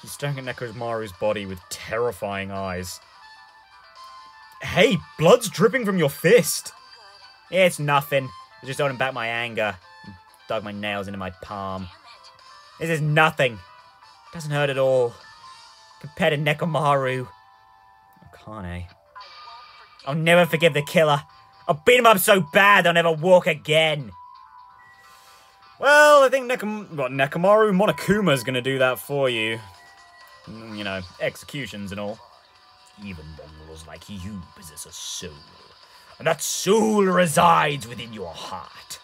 He's staring at Nekomaru's body with terrifying eyes. Hey, blood's dripping from your fist! It's nothing. I just holding back my anger. Dug my nails into my palm. This is nothing. Doesn't hurt at all. Compared to Nekomaru. Akane. I'll never forgive the killer. I'll beat him up so bad they'll never walk again. Well, I think Nekomaru Monokuma's gonna do that for you. You know, executions and all. Even mongrels like you possess a soul, and that soul resides within your heart.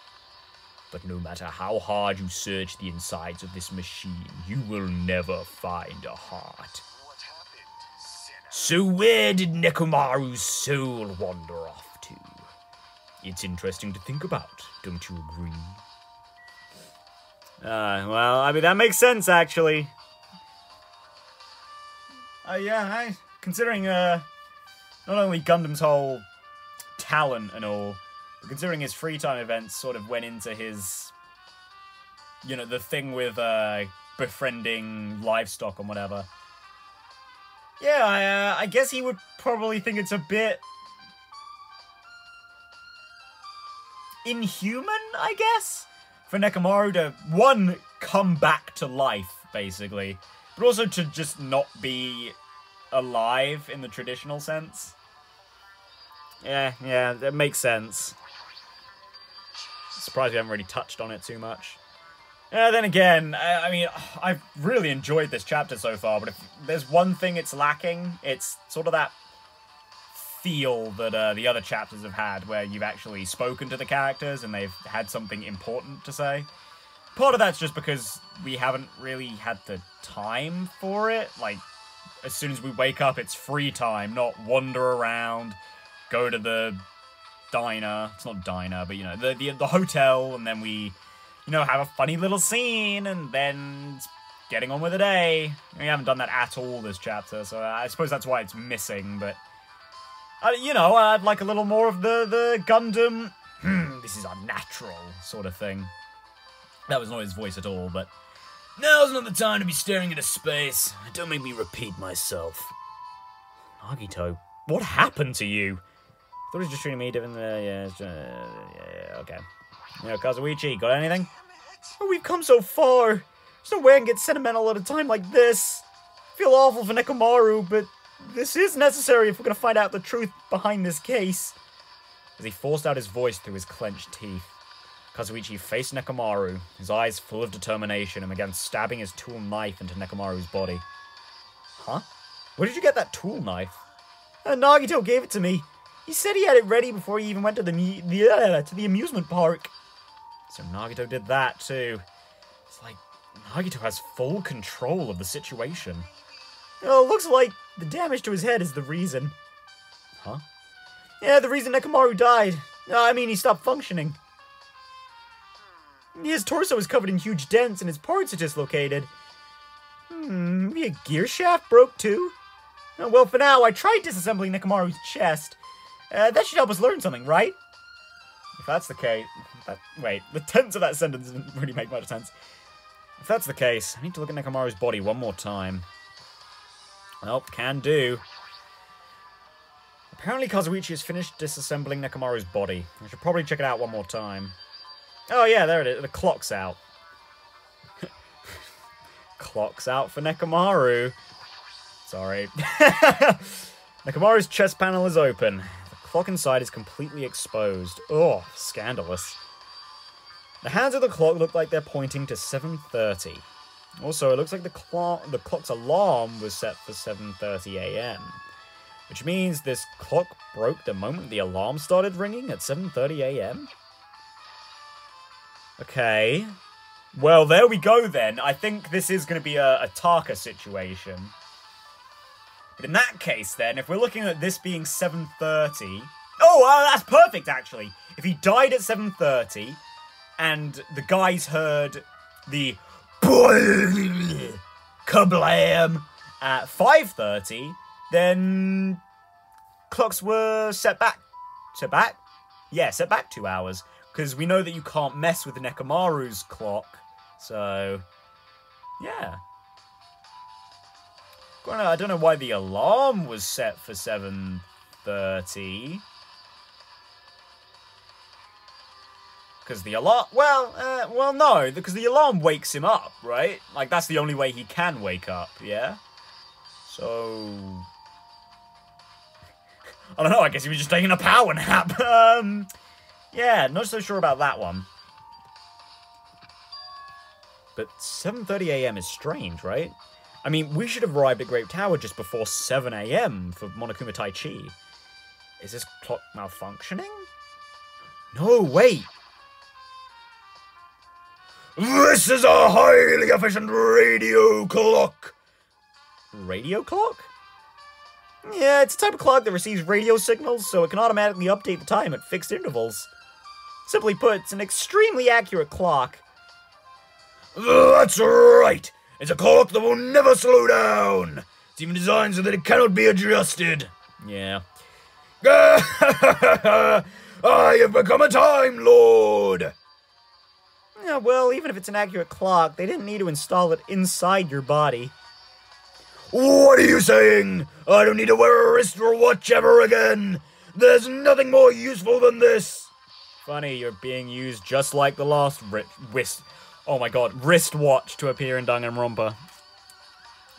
But no matter how hard you search the insides of this machine, you will never find a heart. what happened, sinner? So where did Nekomaru's soul wander off to? It's interesting to think about, don't you agree? Well, I mean, that makes sense, actually. Yeah, considering, not only Gundam's whole talent and all, but considering his free time events sort of went into his, you know, the thing with, befriending livestock and whatever. Yeah, I guess he would probably think it's a bit inhuman, I guess, for Nekomaru to, one, come back to life, basically, but also to just not be alive in the traditional sense. Yeah, that makes sense. Surprised we haven't really touched on it too much. Then again, I mean, I've really enjoyed this chapter so far, but if there's one thing it's lacking, it's sort of that feel that the other chapters have had, where you've actually spoken to the characters and they've had something important to say. Part of that's just because we haven't really had the time for it. Like, as soon as we wake up, it's free time, not wander around, go to the diner. It's not diner, but, you know, the hotel, and then we, you know, have a funny little scene and then getting on with the day. We haven't done that at all this chapter, so I suppose that's why it's missing, but... you know, I'd like a little more of the Gundam, this is unnatural sort of thing. That was not his voice at all, but... Now's not the time to be staring into space. Don't make me repeat myself. Nagito, what happened to you? I thought he was just treating me different. Yeah, okay. You know, Kazuichi, got anything? Oh, we've come so far. There's no way I can get sentimental at a time like this. I feel awful for Nekomaru, but this is necessary if we're going to find out the truth behind this case. As he forced out his voice through his clenched teeth, Kazuichi faced Nekomaru, his eyes full of determination, and began stabbing his tool knife into Nekomaru's body. Huh? Where did you get that tool knife? Nagito gave it to me. He said he had it ready before he even went to the amusement park. So Nagito did that too. It's like Nagito has full control of the situation. Oh, looks like the damage to his head is the reason. Huh? Yeah, the reason Nekomaru died. I mean, he stopped functioning. His torso is covered in huge dents and his parts are dislocated. Maybe a gear shaft broke too? Well, for now, I tried disassembling Nekomaru's chest. That should help us learn something, right? If that's the case... wait, the tense of that sentence didn't really make much sense. If that's the case, I need to look at Nekomaru's body one more time. Well, can do. Apparently Kazuichi has finished disassembling Nekomaru's body. I should probably check it out one more time. Oh yeah, there it is. The clock's out. Clock's out for Nekomaru. Sorry. Nekomaru's chest panel is open. The clock inside is completely exposed. Oh, scandalous. The hands of the clock look like they're pointing to 7:30. Also, it looks like the clock's alarm was set for 7:30 a.m. Which means this clock broke the moment the alarm started ringing at 7:30 a.m.? Okay. Well, there we go then. I think this is going to be a Taka situation. But in that case then, if we're looking at this being 7:30... Oh, that's perfect actually. If he died at 7:30 and the guys heard the kablam at 5:30, then clocks were set back. Set back? Yeah, set back 2 hours. Because we know that you can't mess with Nekomaru's clock. So, yeah. I don't know why the alarm was set for 7:30. Because the alarm... Well, no. Because the alarm wakes him up, right? Like, that's the only way he can wake up, yeah? So... I don't know, I guess he was just taking a power nap. Yeah, not so sure about that one. But 7:30 a.m. is strange, right? I mean, we should have arrived at Great Tower just before 7 a.m. for Monokuma Taichi. Is this clock malfunctioning? No, wait! This is a highly efficient radio clock! Radio clock? Yeah, it's a type of clock that receives radio signals, so it can automatically update the time at fixed intervals. Simply put, it's an extremely accurate clock. That's right! It's a clock that will never slow down! It's even designed so that it cannot be adjusted. Yeah. I have become a Time Lord! Yeah, well, even if it's an accurate clock, they didn't need to install it inside your body. What are you saying? I don't need to wear a wrist watch ever again! There's nothing more useful than this! Funny, you're being used just like the last wristwatch to appear in Danganronpa.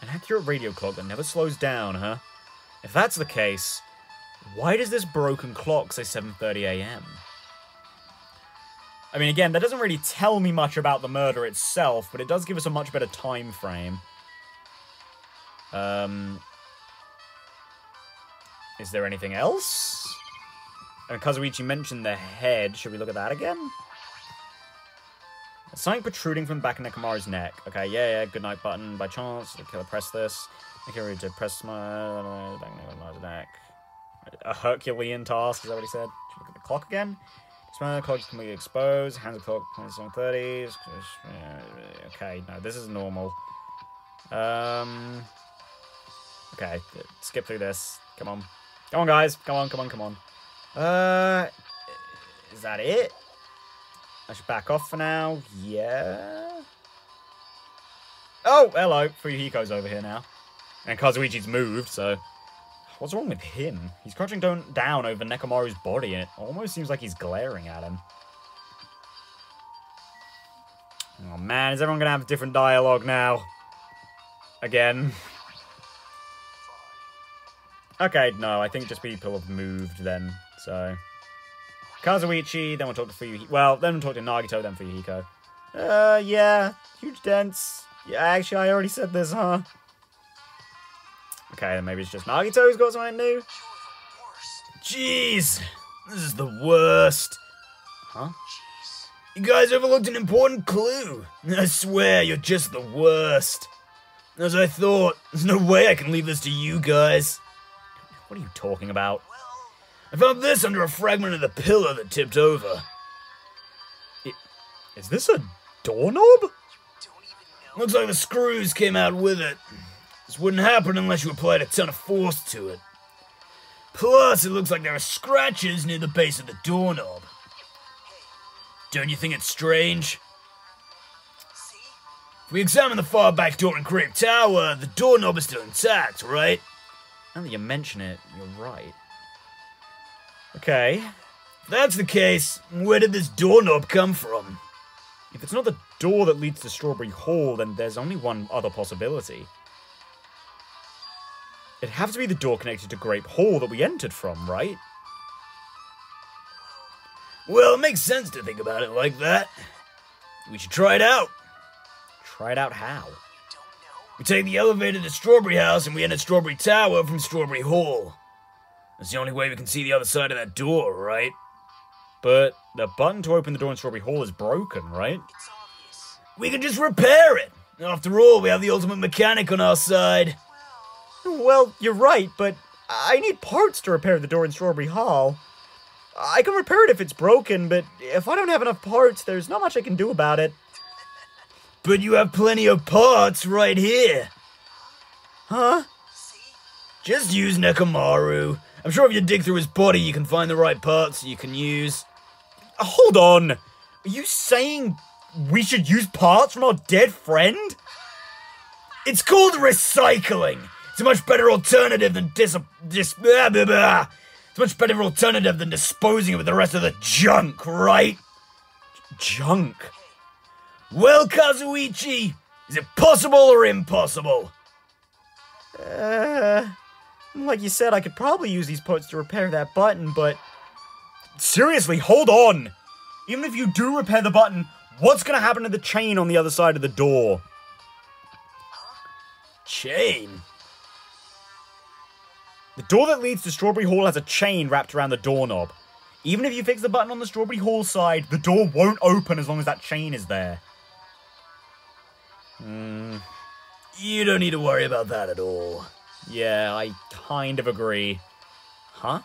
An accurate radio clock that never slows down, huh? If that's the case, why does this broken clock say 7:30 a.m.? I mean, again, that doesn't really tell me much about the murder itself, but it does give us a much better time frame. Is there anything else? And Kazuichi mentioned the head. Should we look at that again? Something protruding from the back of Nekomaru's neck. Okay, yeah, good night button. By chance, the killer press this. Okay, to press my neck. A Herculean task, is that what he said? Should we look at the clock again? Smaller clogs can be exposed. Hands of clock, 30s. Okay, no, this is normal. Okay, skip through this. Come on. Come on, guys. Come on, come on, come on. Is that it? I should back off for now. Yeah. Oh, hello. Fuyuhiko's over here now. And Kazuichi's moved, so... What's wrong with him? He's crouching down over Nekomaru's body, and it almost seems like he's glaring at him. Oh man, is everyone gonna have different dialogue now? Again. Okay, no, I think just people have moved then, so... Kazuichi, then we'll talk to Fuyuhiko. Well, then we'll talk to Nagito, then Fuyuhiko. Yeah, huge dents. Yeah, actually, I already said this, huh? Okay, then maybe it's just Nagito who's got something new. Jeez, this is the worst. Huh? You guys overlooked an important clue. I swear, you're just the worst. As I thought, there's no way I can leave this to you guys. What are you talking about? I found this under a fragment of the pillar that tipped over. Is this a doorknob? Looks like the screws came out with it. This wouldn't happen unless you applied a ton of force to it. Plus, it looks like there are scratches near the base of the doorknob. Don't you think it's strange? If we examine the far back door in Creep Tower, the doorknob is still intact, right? Now that you mention it, you're right. Okay. If that's the case, where did this doorknob come from? If it's not the door that leads to Strawberry Hall, then there's only one other possibility. It'd have to be the door connected to Grape Hall that we entered from, right? Well, it makes sense to think about it like that. We should try it out. Try it out how? We take the elevator to Strawberry House and we enter Strawberry Tower from Strawberry Hall. That's the only way we can see the other side of that door, right? But the button to open the door in Strawberry Hall is broken, right? We can just repair it. After all, we have the ultimate mechanic on our side. Well, you're right, but I need parts to repair the door in Strawberry Hall. I can repair it if it's broken, but if I don't have enough parts, there's not much I can do about it. But you have plenty of parts right here. Huh? Just use Nekomaru. I'm sure if you dig through his body, you can find the right parts you can use. Hold on! Are you saying we should use parts from our dead friend? It's called recycling. It's a much better alternative than It's a much better alternative than disposing of the rest of the junk, right? Junk? Well, Kazuichi, is it possible or impossible? Like you said, I could probably use these parts to repair that button, but... Seriously, hold on! Even if you do repair the button, what's gonna happen to the chain on the other side of the door? Chain? The door that leads to Strawberry Hall has a chain wrapped around the doorknob. Even if you fix the button on the Strawberry Hall side, the door won't open as long as that chain is there. You don't need to worry about that at all. Yeah, I kind of agree. Huh?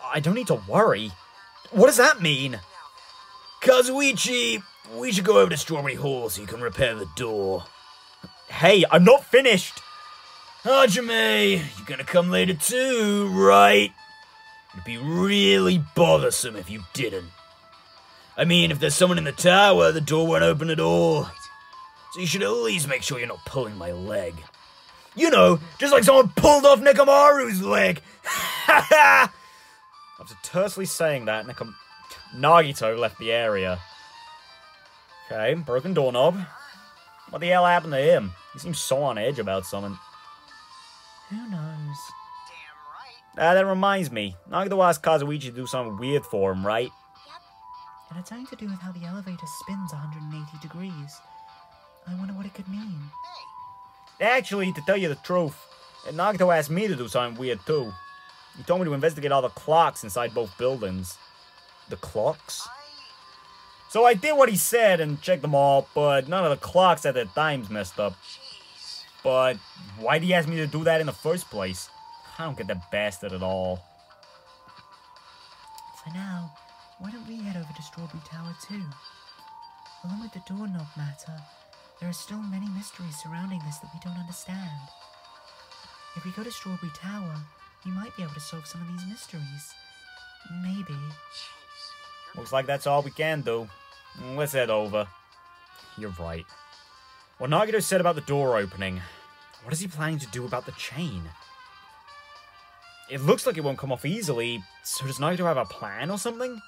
I don't need to worry? What does that mean? Kazuichi, we should go over to Strawberry Hall so you can repair the door. Hey, I'm not finished! Hajime, you're gonna come later too, right? It'd be really bothersome if you didn't. I mean, if there's someone in the tower, the door won't open at all. So you should at least make sure you're not pulling my leg. You know, just like someone pulled off Nekomaru's leg! Ha ha! After tersely saying that, Nagito left the area. Okay, broken doorknob. What the hell happened to him? He seems so on edge about something. Who knows? That reminds me. Nagito asked Kazuichi to do something weird for him, right? It had something to do with how the elevator spins 180 degrees. I wonder what it could mean. Actually, to tell you the truth, Nagito asked me to do something weird too. He told me to investigate all the clocks inside both buildings. The clocks? So I did what he said and checked them all, but none of the clocks had their times messed up. But why did he ask me to do that in the first place? I don't get that bastard at all. For now, why don't we head over to Strawberry Tower too? Along with the doorknob matter, there are still many mysteries surrounding this that we don't understand. If we go to Strawberry Tower, we might be able to solve some of these mysteries. Maybe. Looks like that's all we can do. Let's head over. You're right. What Nagito said about the door opening, what is he planning to do about the chain? It looks like it won't come off easily, so does Nagito have a plan or something?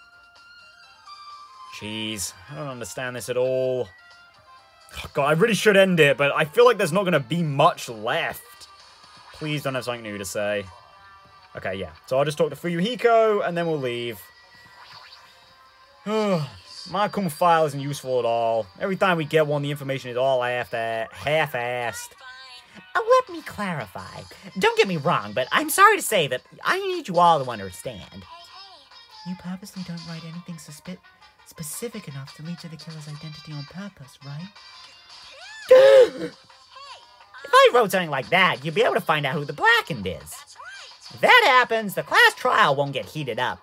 Jeez, I don't understand this at all. Oh, God, I really should end it, but I feel like there's not going to be much left. Please don't have something new to say. Okay, yeah. So I'll just talk to Fuyuhiko, and then we'll leave. My Kuma file isn't useful at all. Every time we get one, the information is all half-assed. Let me clarify. Don't get me wrong, but I'm sorry to say that I need you all to understand. You purposely don't write anything specific enough to lead to the killer's identity on purpose, right? If I wrote something like that, you'd be able to find out who the Blackened is. If that happens, the class trial won't get heated up.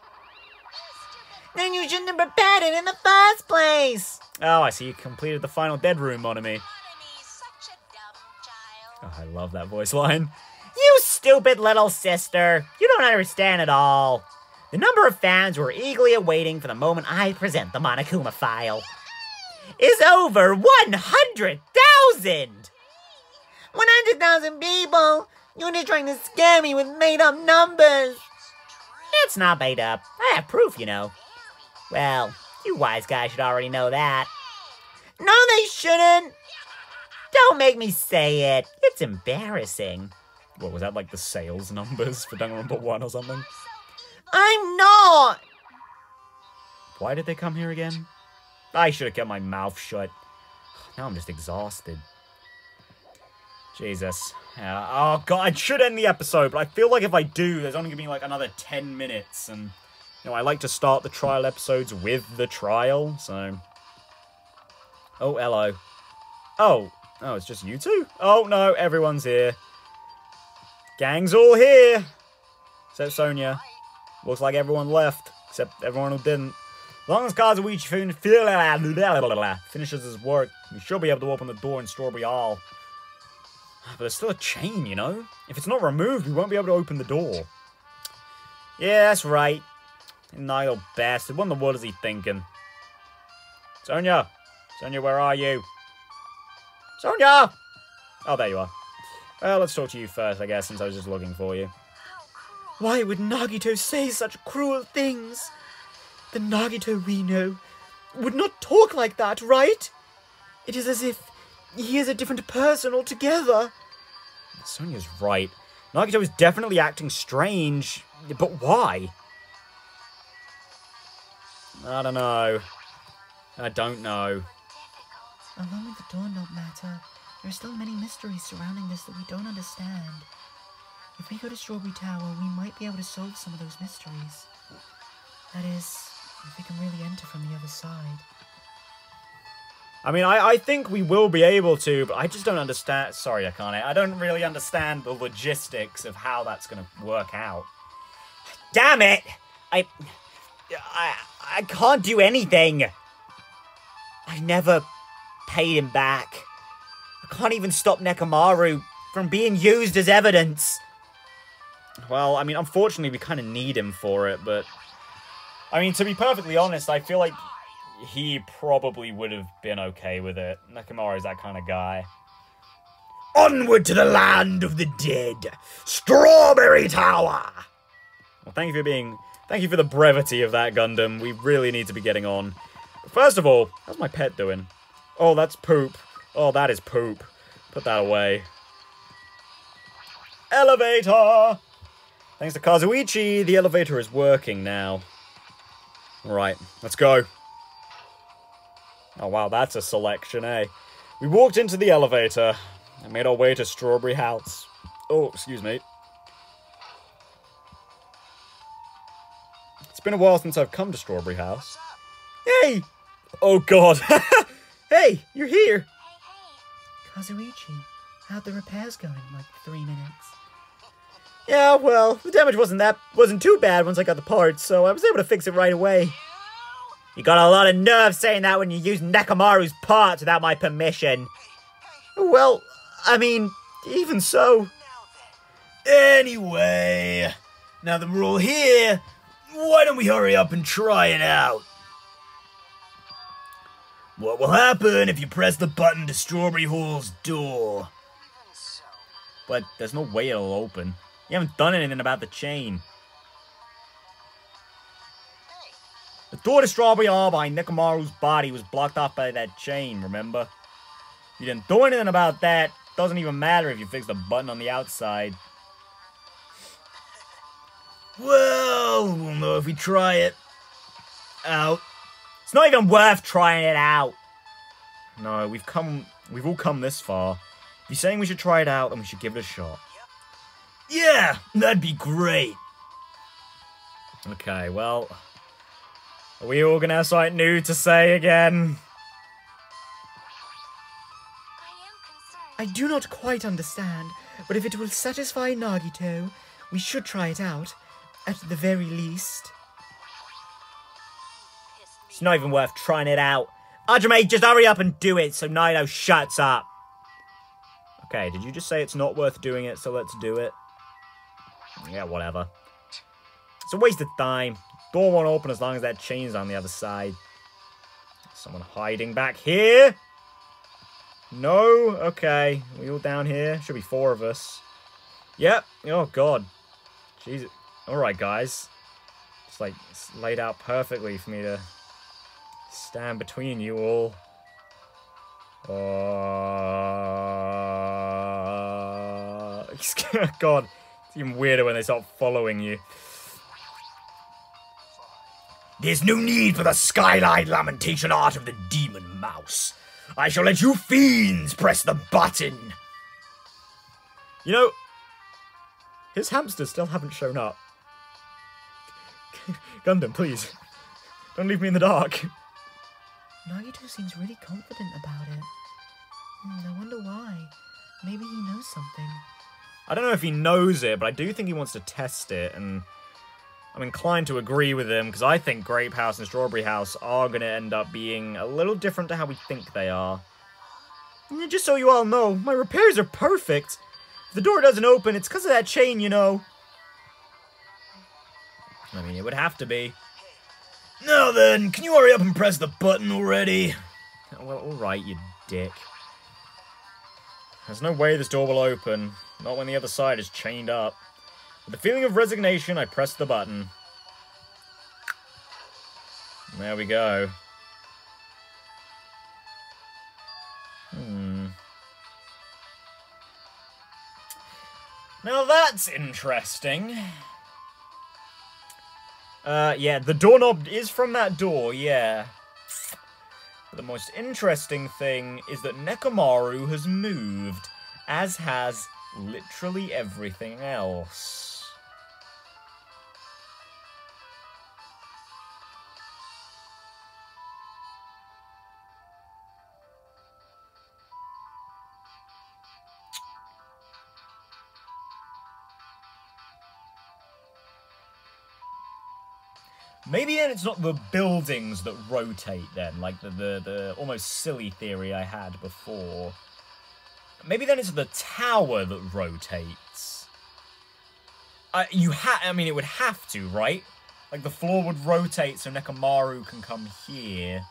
Then you shouldn't have prepared it in the first place! Oh, I see you completed the final dead room, Monami. Oh, I love that voice line. You stupid little sister. You don't understand at all. The number of fans who are eagerly awaiting for the moment I present the Monokuma file is over 100,000! 100,000 people! You're just trying to scare me with made-up numbers! It's not made up. I have proof, you know. Well, you wise guys should already know that. No, they shouldn't! Don't make me say it. It's embarrassing. What, was that like the sales numbers for Danganronpa 1 or something? I'm not! Why did they come here again? I should have kept my mouth shut. Now I'm just exhausted. Jesus. Oh, God, I should end the episode, but I feel like if I do, there's only going to be like another 10 minutes, and, you know, I like to start the trial episodes with the trial, so... Oh, hello. Oh, it's just you two? Oh, no, everyone's here. Gang's all here! Except Sonia. Looks like everyone left, except everyone who didn't. As long as Kazuichi finishes his work, we should be able to open the door in Strawberry Hall. But there's still a chain, you know? If it's not removed, we won't be able to open the door. Yeah, that's right. Nile bastard. What in the world is he thinking? Sonia! Sonia, where are you? Sonia! Oh, there you are. Well, let's talk to you first, I guess, since I was just looking for you. Why would Nagito say such cruel things? The Nagito we know would not talk like that, right? It is as if he is a different person altogether. Sonia's right. Nagito is definitely acting strange, but why? I don't know. I don't know. Along with the doorknob matter, there are still many mysteries surrounding this that we don't understand. If we go to Strawberry Tower, we might be able to solve some of those mysteries. That is, if we can really enter from the other side. I mean, I think we will be able to, but I just don't understand. Sorry, Akane. I don't really understand the logistics of how that's going to work out. Damn it! I can't do anything. I never paid him back. I can't even stop Nekomaru from being used as evidence. Well, I mean, unfortunately, we kind of need him for it, but... I mean, to be perfectly honest, I feel like he probably would have been okay with it. Nekomaru is that kind of guy. Onward to the land of the dead! Strawberry Tower! Well, thank you for the brevity of that, Gundam. We really need to be getting on. First of all, how's my pet doing? Oh, that's poop. Oh, that is poop. Put that away. Elevator! Thanks to Kazuichi, the elevator is working now. Alright, let's go. Oh, wow, that's a selection, eh? We walked into the elevator and made our way to Strawberry House. Oh, excuse me. It's been a while since I've come to Strawberry House. Hey! Oh, God. Hey, you're here. Kazuichi, how'd the repairs go in like 3 minutes? Yeah, well, the damage wasn't too bad once I got the parts, so I was able to fix it right away. You got a lot of nerve saying that when you use Nekomaru's parts without my permission. Well, I mean, even so. Anyway, now that we're all here, why don't we hurry up and try it out? What will happen if you press the button to Strawberry Hall's door? But there's no way it'll open. You haven't done anything about the chain. The door to Strawberry Hall behind Nekomaru's body was blocked off by that chain, remember? You didn't do anything about that. Doesn't even matter if you fix the button on the outside. Well, we'll know if we try it out. It's not even worth trying it out. No, we've all come this far. If you're saying we should try it out, then we should give it a shot. Yeah, that'd be great. Okay, well, are we all gonna have something new to say again? I do not quite understand, but if it will satisfy Nagito, we should try it out, at the very least. It's not even worth trying it out. Hajime, just hurry up and do it so Naito shuts up. Okay, did you just say it's not worth doing it, so let's do it? Yeah, whatever. It's a waste of time. Door won't open as long as that chain's on the other side. Someone hiding back here? No? Okay. We all down here? Should be 4 of us. Yep. Oh, God. Jesus. Alright, guys. It's like, it's laid out perfectly for me to stand between you all. God. It's even weirder when they start following you. There's no need for the skyline lamentation art of the demon mouse. I shall let you fiends press the button. You know, his hamsters still haven't shown up. Gundam, please. Don't leave me in the dark. Nagito seems really confident about it. I wonder why. Maybe he knows something. I don't know if he knows it, but I do think he wants to test it, and I'm inclined to agree with him, because I think Grape House and Strawberry House are going to end up being a little different to how we think they are. And just so you all know, my repairs are perfect. If the door doesn't open, it's because of that chain, you know. I mean, it would have to be. Now then, can you hurry up and press the button already? Well, alright, you dick. There's no way this door will open, not when the other side is chained up. With a feeling of resignation, I press the button. There we go. Now that's interesting. Yeah, the doorknob is from that door, yeah. But the most interesting thing is that Nekomaru has moved, as has literally everything else. Maybe then it's not the buildings that rotate then, like the almost silly theory I had before. Maybe then it's the tower that rotates. I mean, it would have to, right? Like, the floor would rotate so Nekomaru can come here.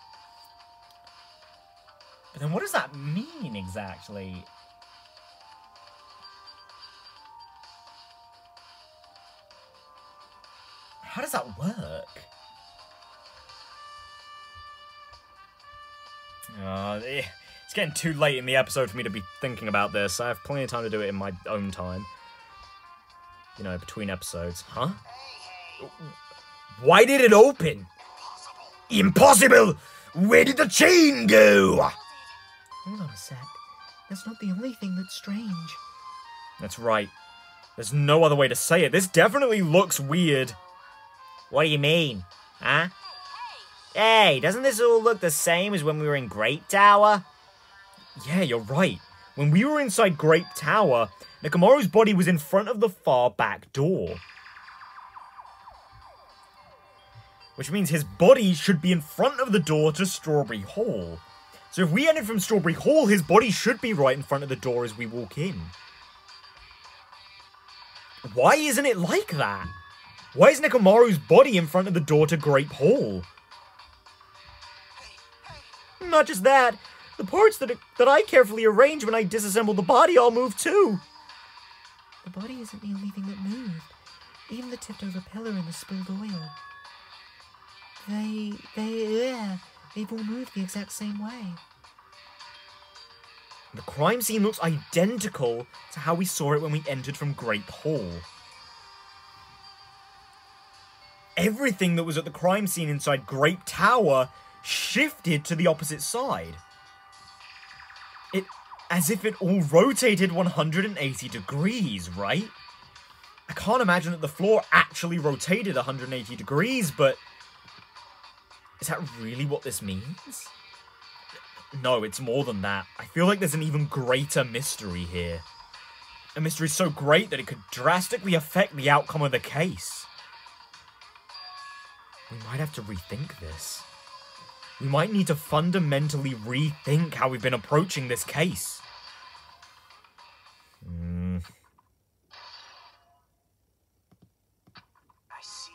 But then what does that mean exactly? How does that work? It's getting too late in the episode for me to be thinking about this. I have plenty of time to do it in my own time. You know, between episodes. Huh? Why did it open? Impossible! Where did the chain go? Hold on a sec. That's not the only thing that's strange. That's right. There's no other way to say it. This definitely looks weird. What do you mean? Huh? Hey, doesn't this all look the same as when we were in Great Tower? Yeah, you're right. When we were inside Grape Tower, Nekomaru's body was in front of the far back door. which means his body should be in front of the door to Strawberry Hall. So if we entered from Strawberry Hall, his body should be right in front of the door as we walk in. Why isn't it like that? Why is Nekomaru's body in front of the door to Grape Hall? Not just that, the parts that I carefully arranged when I disassembled the body all moved too. The body isn't the only thing that moved. Even the tipped-over pillar and the spilled oil. They've all moved the exact same way. The crime scene looks identical to how we saw it when we entered from Grape Hall. Everything that was at the crime scene inside Grape Tower shifted to the opposite side. As if it all rotated 180 degrees, right? I can't imagine that the floor actually rotated 180 degrees, but is that really what this means? No, it's more than that. I feel like there's an even greater mystery here. A mystery so great that it could drastically affect the outcome of the case. We might have to rethink this. We might need to fundamentally rethink how we've been approaching this case. I see.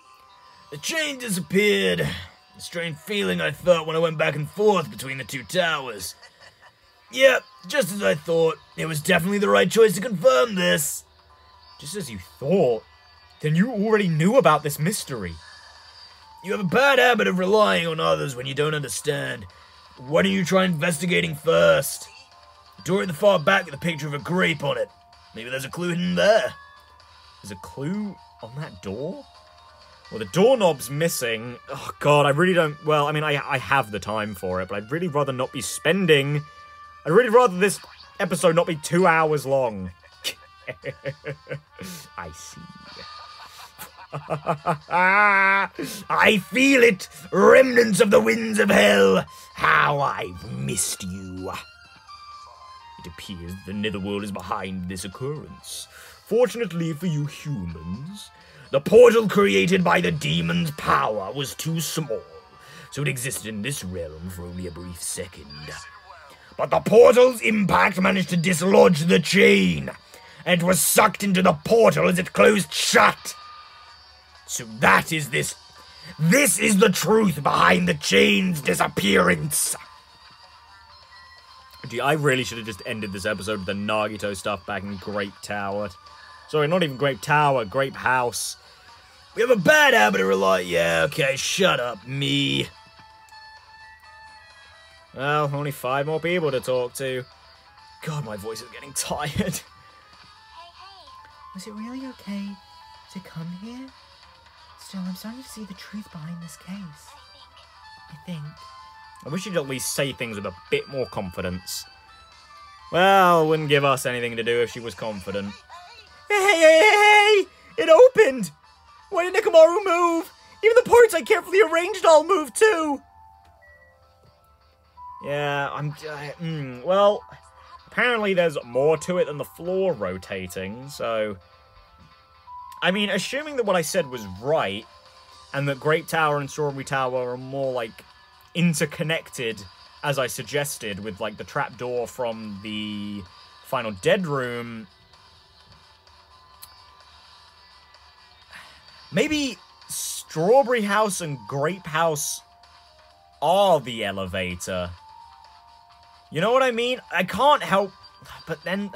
The chain disappeared. A strange feeling I felt when I went back and forth between the two towers. Yep, just as I thought. It was definitely the right choice to confirm this. Just as you thought? Then you already knew about this mystery. You have a bad habit of relying on others when you don't understand. Why don't you try investigating first? The door at the far back with a picture of a grape on it. Maybe there's a clue hidden there. There's a clue on that door? Well, the doorknob's missing. Oh, God, I really don't... Well, I mean, I have the time for it, but I'd really rather not be spending... I'd really rather this episode not be 2 hours long. I see. I feel it! Remnants of the winds of hell! How I've missed you! It appears the Netherworld is behind this occurrence. Fortunately for you humans, the portal created by the demon's power was too small, so it existed in this realm for only a brief second. But the portal's impact managed to dislodge the chain, and it was sucked into the portal as it closed shut. So that is this. This is the truth behind the chain's disappearance. Gee, I really should have just ended this episode with the Nagito stuff back in Grape Tower. Sorry, not even Grape Tower, Grape House. We have a bad habit of relying... Yeah, okay, shut up, me. Well, only 5 more people to talk to. God, my voice is getting tired. Was it really okay to come here? Still, I'm starting to see the truth behind this case. I think. I wish you'd at least say things with a bit more confidence. Well, wouldn't give us anything to do if she was confident. Hey! It opened! Why did Nekomaru move? Even the parts I carefully arranged all moved too! Yeah, well, apparently there's more to it than the floor rotating, so... I mean, assuming that what I said was right, and that Grape Tower and Strawberry Tower are more, like, interconnected, as I suggested, with, like, the trapdoor from the Final Dead Room... Maybe Strawberry House and Grape House are the elevator. You know what I mean? I can't help... But then...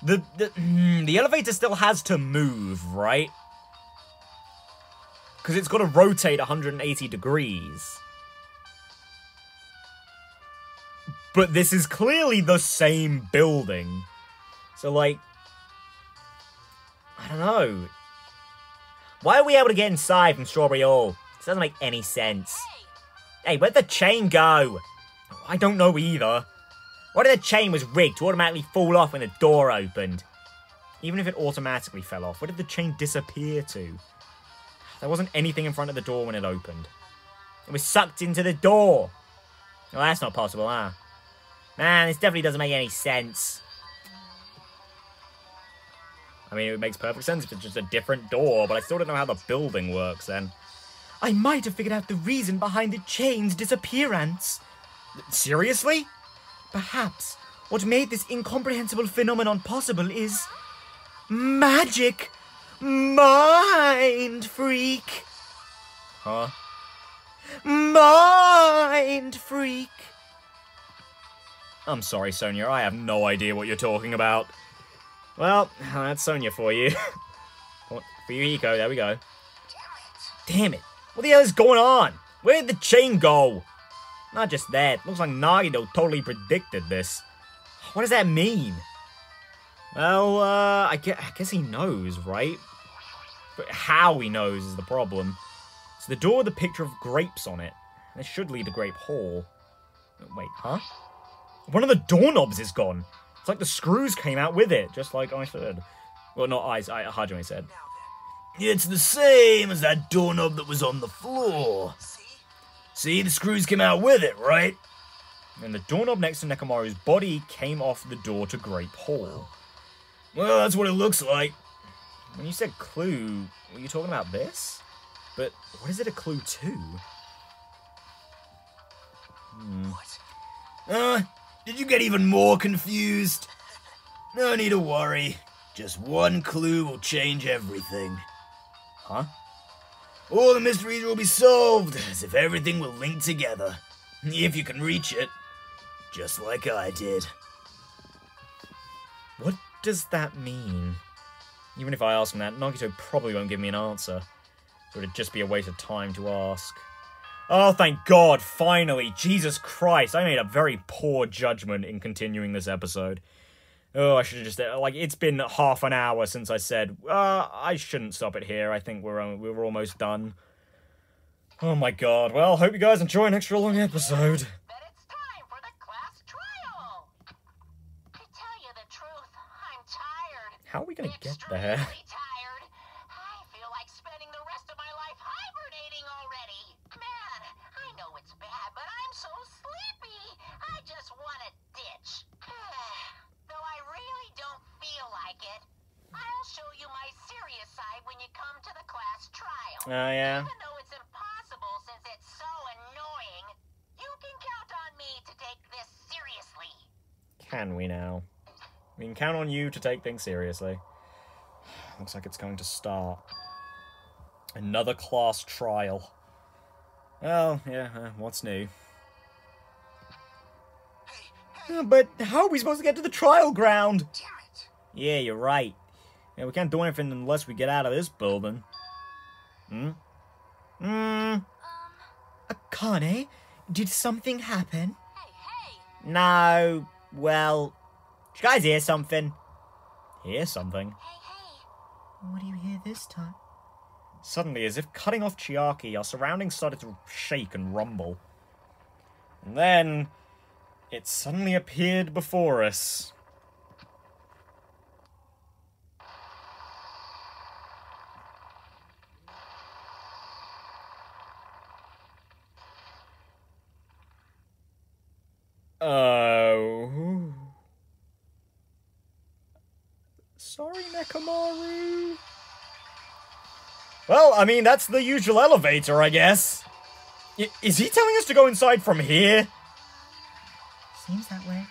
The elevator still has to move, right? Because it's got to rotate 180 degrees. But this is clearly the same building. So, like... I don't know. Why are we able to get inside from Strawberry Hall? This doesn't make any sense. Hey, where'd the chain go? I don't know either. What if the chain was rigged to automatically fall off when the door opened? Even if it automatically fell off, where did the chain disappear to? There wasn't anything in front of the door when it opened. It was sucked into the door. Well, that's not possible, huh? Man, this definitely doesn't make any sense. I mean, it makes perfect sense if it's just a different door, but I still don't know how the building works then. I might have figured out the reason behind the chain's disappearance. Seriously? Perhaps what made this incomprehensible phenomenon possible is magic. Mind freak. Huh? Mind freak. I'm sorry, Sonia, I have no idea what you're talking about. Well, that's Sonia for you. For you, Hiko, there we go. Damn it. What the hell is going on? Where did the chain go? Not just that, looks like Nagito totally predicted this. What does that mean? Well, I guess he knows, right? But how he knows is the problem. It's the door with the picture of grapes on it. This should lead to Grape Hall. Wait, huh? One of the doorknobs is gone. It's like the screws came out with it, just like I said. Well, not Hajime said. It's the same as that doorknob that was on the floor. See, the screws came out with it, right? And the doorknob next to Nekomaru's body came off the door to Grape Hall. Well, that's what it looks like. When you said clue, were you talking about this? But what is it a clue to? Did you get even more confused? No need to worry. Just one clue will change everything. Huh? All the mysteries will be solved, as if everything will link together. If you can reach it. Just like I did. What does that mean? Even if I ask him that, Nagito probably won't give me an answer. It would just be a waste of time to ask. Oh, thank God, finally! Jesus Christ, I made a very poor judgment in continuing this episode. Oh, I should have just... Like, it's been half an hour since I said, I shouldn't stop it here. I think we're almost done. Oh my God. Well, hope you guys enjoy an extra long episode. But it's time for the class trial. To tell you the truth, I'm tired. How are we gonna get Extremely there? tired. I feel like spending the rest of my life hibernating already. Man, I know it's bad, but I'm so sleepy. I just want to ditch. Though I really don't feel like it. I'll show you my serious side when you come to the class trial. Oh, yeah? Even though it's impossible since it's so annoying, you can count on me to take this seriously. Can we now? We can count on you to take things seriously. Looks like it's going to start. Another class trial. Well, yeah, what's new? But how are we supposed to get to the trial ground? Damn it. Yeah, you're right. Yeah, we can't do anything unless we get out of this building. Akane, did something happen? Hey, No, well, did you guys hear something? Hear something? hey. What do you hear this time? Suddenly, as if cutting off Chiaki, our surroundings started to shake and rumble. And then, it suddenly appeared before us. Oh. Sorry, Nekomaru. Well, I mean, that's the usual elevator, I guess. Is he telling us to go inside from here? Seems that way.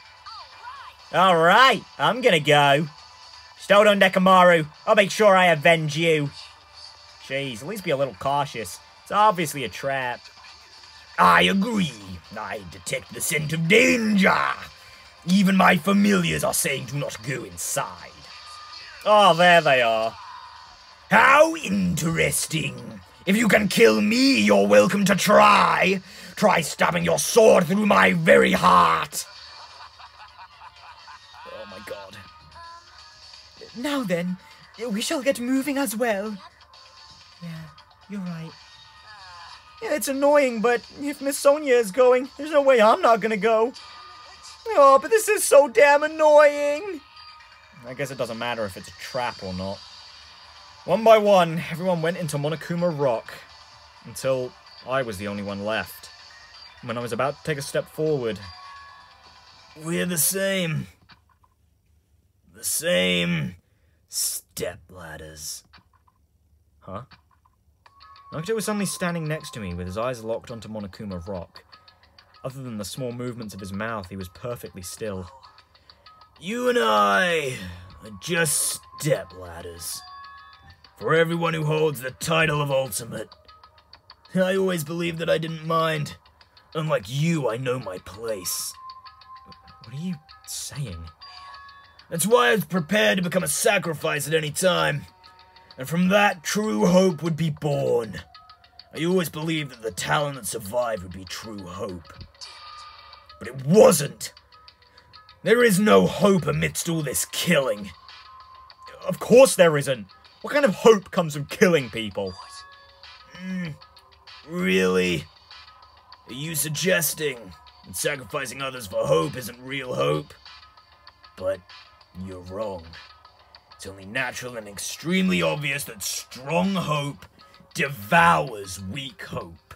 Alright, I'm gonna go. Just hold on, Nekomaru. I'll make sure I avenge you. Jeez, at least be a little cautious. It's obviously a trap. I agree. I detect the scent of danger. Even my familiars are saying do not go inside. Oh, there they are. How interesting. If you can kill me, you're welcome to try. Try stabbing your sword through my very heart. Oh my God. Now then, we shall get moving as well. Yeah, you're right. Yeah, it's annoying, but if Miss Sonia is going, there's no way I'm not gonna go. Oh, but this is so damn annoying. I guess it doesn't matter if it's a trap or not. One by one, everyone went into Monokuma Rock, until I was the only one left. When I was about to take a step forward... We're the same. The same step ladders. Huh? Nagito was suddenly standing next to me with his eyes locked onto Monokuma Rock. Other than the small movements of his mouth, he was perfectly still. You and I are just stepladders. For everyone who holds the title of Ultimate. I always believed that I didn't mind. Unlike you, I know my place. What are you saying? That's why I was prepared to become a sacrifice at any time. And from that, true hope would be born. I always believed that the talent that survived would be true hope. But it wasn't. There is no hope amidst all this killing. Of course there isn't. What kind of hope comes from killing people? Really? Are you suggesting that sacrificing others for hope isn't real hope? But you're wrong. It's only natural and extremely obvious that strong hope devours weak hope.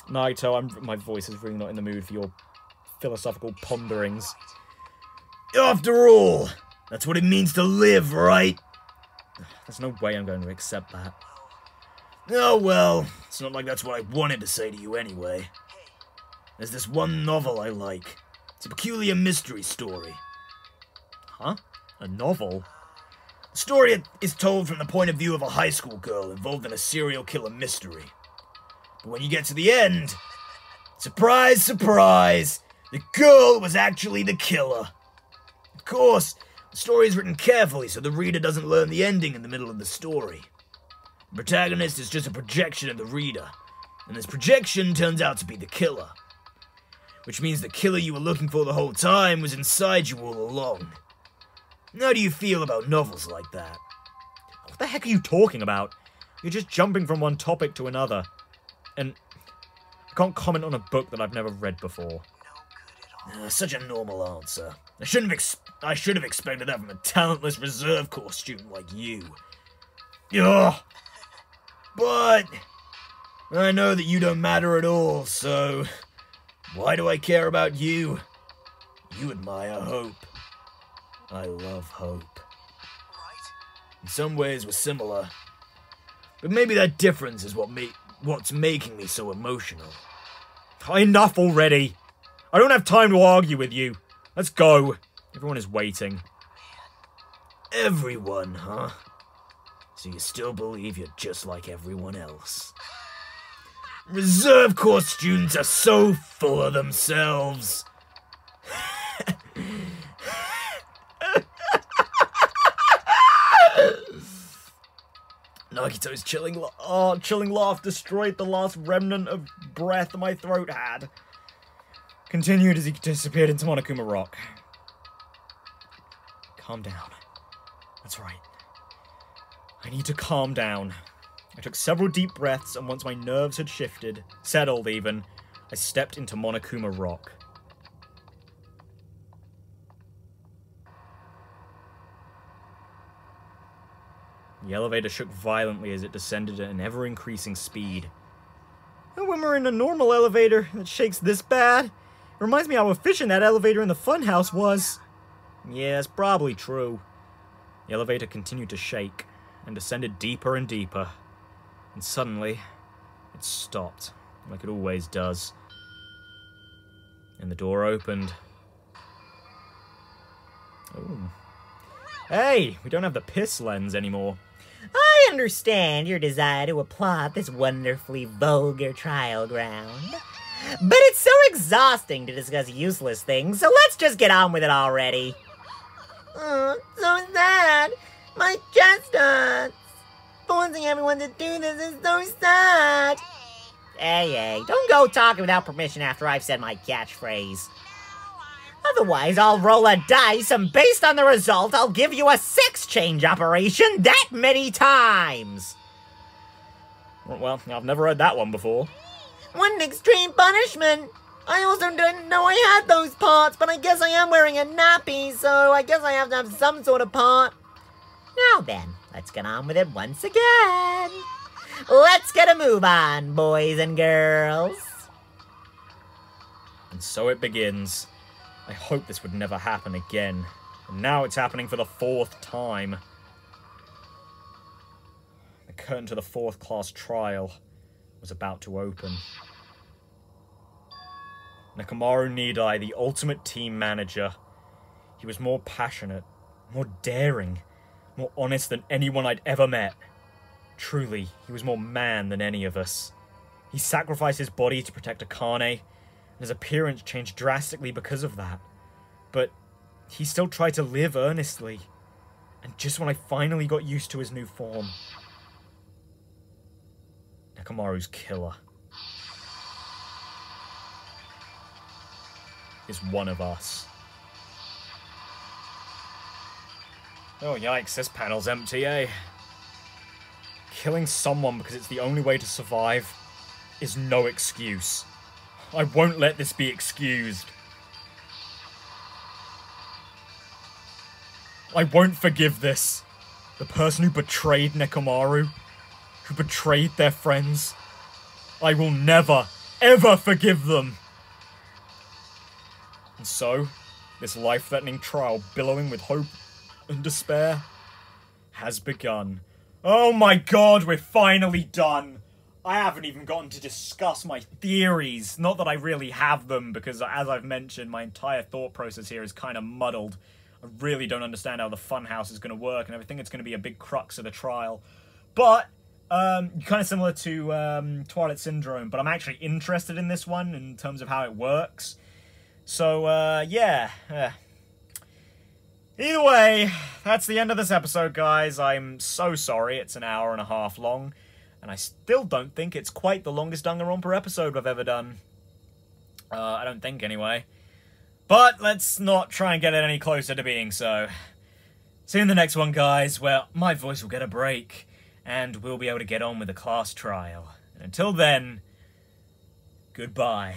Nagito, my voice is really not in the mood for your philosophical ponderings. After all, that's what it means to live, right? There's no way I'm going to accept that. Oh well, it's not like that's what I wanted to say to you anyway. There's this one novel I like. It's a peculiar mystery story. Huh? A novel? The story is told from the point of view of a high school girl involved in a serial killer mystery. But when you get to the end, surprise, surprise, the girl was actually the killer. Of course, the story is written carefully so the reader doesn't learn the ending in the middle of the story. The protagonist is just a projection of the reader, and this projection turns out to be the killer. Which means the killer you were looking for the whole time was inside you all along. How do you feel about novels like that? What the heck are you talking about? You're just jumping from one topic to another. And I can't comment on a book that I've never read before. Such a normal answer. I should have expected that from a talentless reserve corps student like you. Ugh. But I know that you don't matter at all, so why do I care about you? You admire hope. I love hope. In some ways we're similar, but maybe that difference is what's making me so emotional. Enough already! I don't have time to argue with you. Let's go. Everyone is waiting. Everyone, huh? So you still believe you're just like everyone else? Reserve Corps students are so full of themselves. Nagito's chilling laugh destroyed the last remnant of breath my throat had. Continued as he disappeared into Monokuma Rock. Calm down. That's right. I need to calm down. I took several deep breaths, and once my nerves had settled even, I stepped into Monokuma Rock. The elevator shook violently as it descended at an ever-increasing speed. When we're in a normal elevator that shakes this bad, it reminds me how efficient that elevator in the funhouse was. Yeah, that's probably true. The elevator continued to shake and descended deeper and deeper. And suddenly, it stopped, like it always does. And the door opened. Oh. Hey, we don't have the piss lens anymore. I understand your desire to applaud this wonderfully vulgar trial ground. But it's so exhausting to discuss useless things, so let's just get on with it already. So sad. My chest hurts. Forcing everyone to do this is so sad. Hey, don't go talking without permission after I've said my catchphrase. Otherwise, I'll roll a dice, and based on the result, I'll give you a sex change operation that many times. Well, I've never heard that one before. What an extreme punishment! I also didn't know I had those parts, but I guess I am wearing a nappy, so I guess I have to have some sort of part. Now then, let's get on with it once again. Let's get a move on, boys and girls. And so it begins. I hope this would never happen again. And now it's happening for the 4th time. curtain to the 4th class trial was about to open. Nekomaru Nidai, the ultimate team manager. He was more passionate, more daring, more honest than anyone I'd ever met. Truly, he was more man than any of us. He sacrificed his body to protect Akane, and his appearance changed drastically because of that. But he still tried to live earnestly. And just when I finally got used to his new form, Nekomaru's killer is one of us. Oh yikes, this panel's empty, eh? Killing someone because it's the only way to survive is no excuse. I won't let this be excused. I won't forgive this. The person who betrayed Nekomaru, who betrayed their friends, I will never, ever forgive them. And so, this life-threatening trial, billowing with hope and despair, has begun. Oh my god, we're finally done! I haven't even gotten to discuss my theories. Not that I really have them, because as I've mentioned, my entire thought process here is kind of muddled. I really don't understand how the funhouse is going to work, and I think it's going to be a big crux of the trial. But, kind of similar to Twilight Syndrome, but I'm actually interested in this one in terms of how it works. So, yeah. Either way, that's the end of this episode, guys. I'm so sorry it's an hour and a half long, and I still don't think it's quite the longest Danganronpa episode I've ever done. I don't think, anyway. But let's not try and get it any closer to being so. See you in the next one, guys, where my voice will get a break, and we'll be able to get on with the class trial. And until then, goodbye.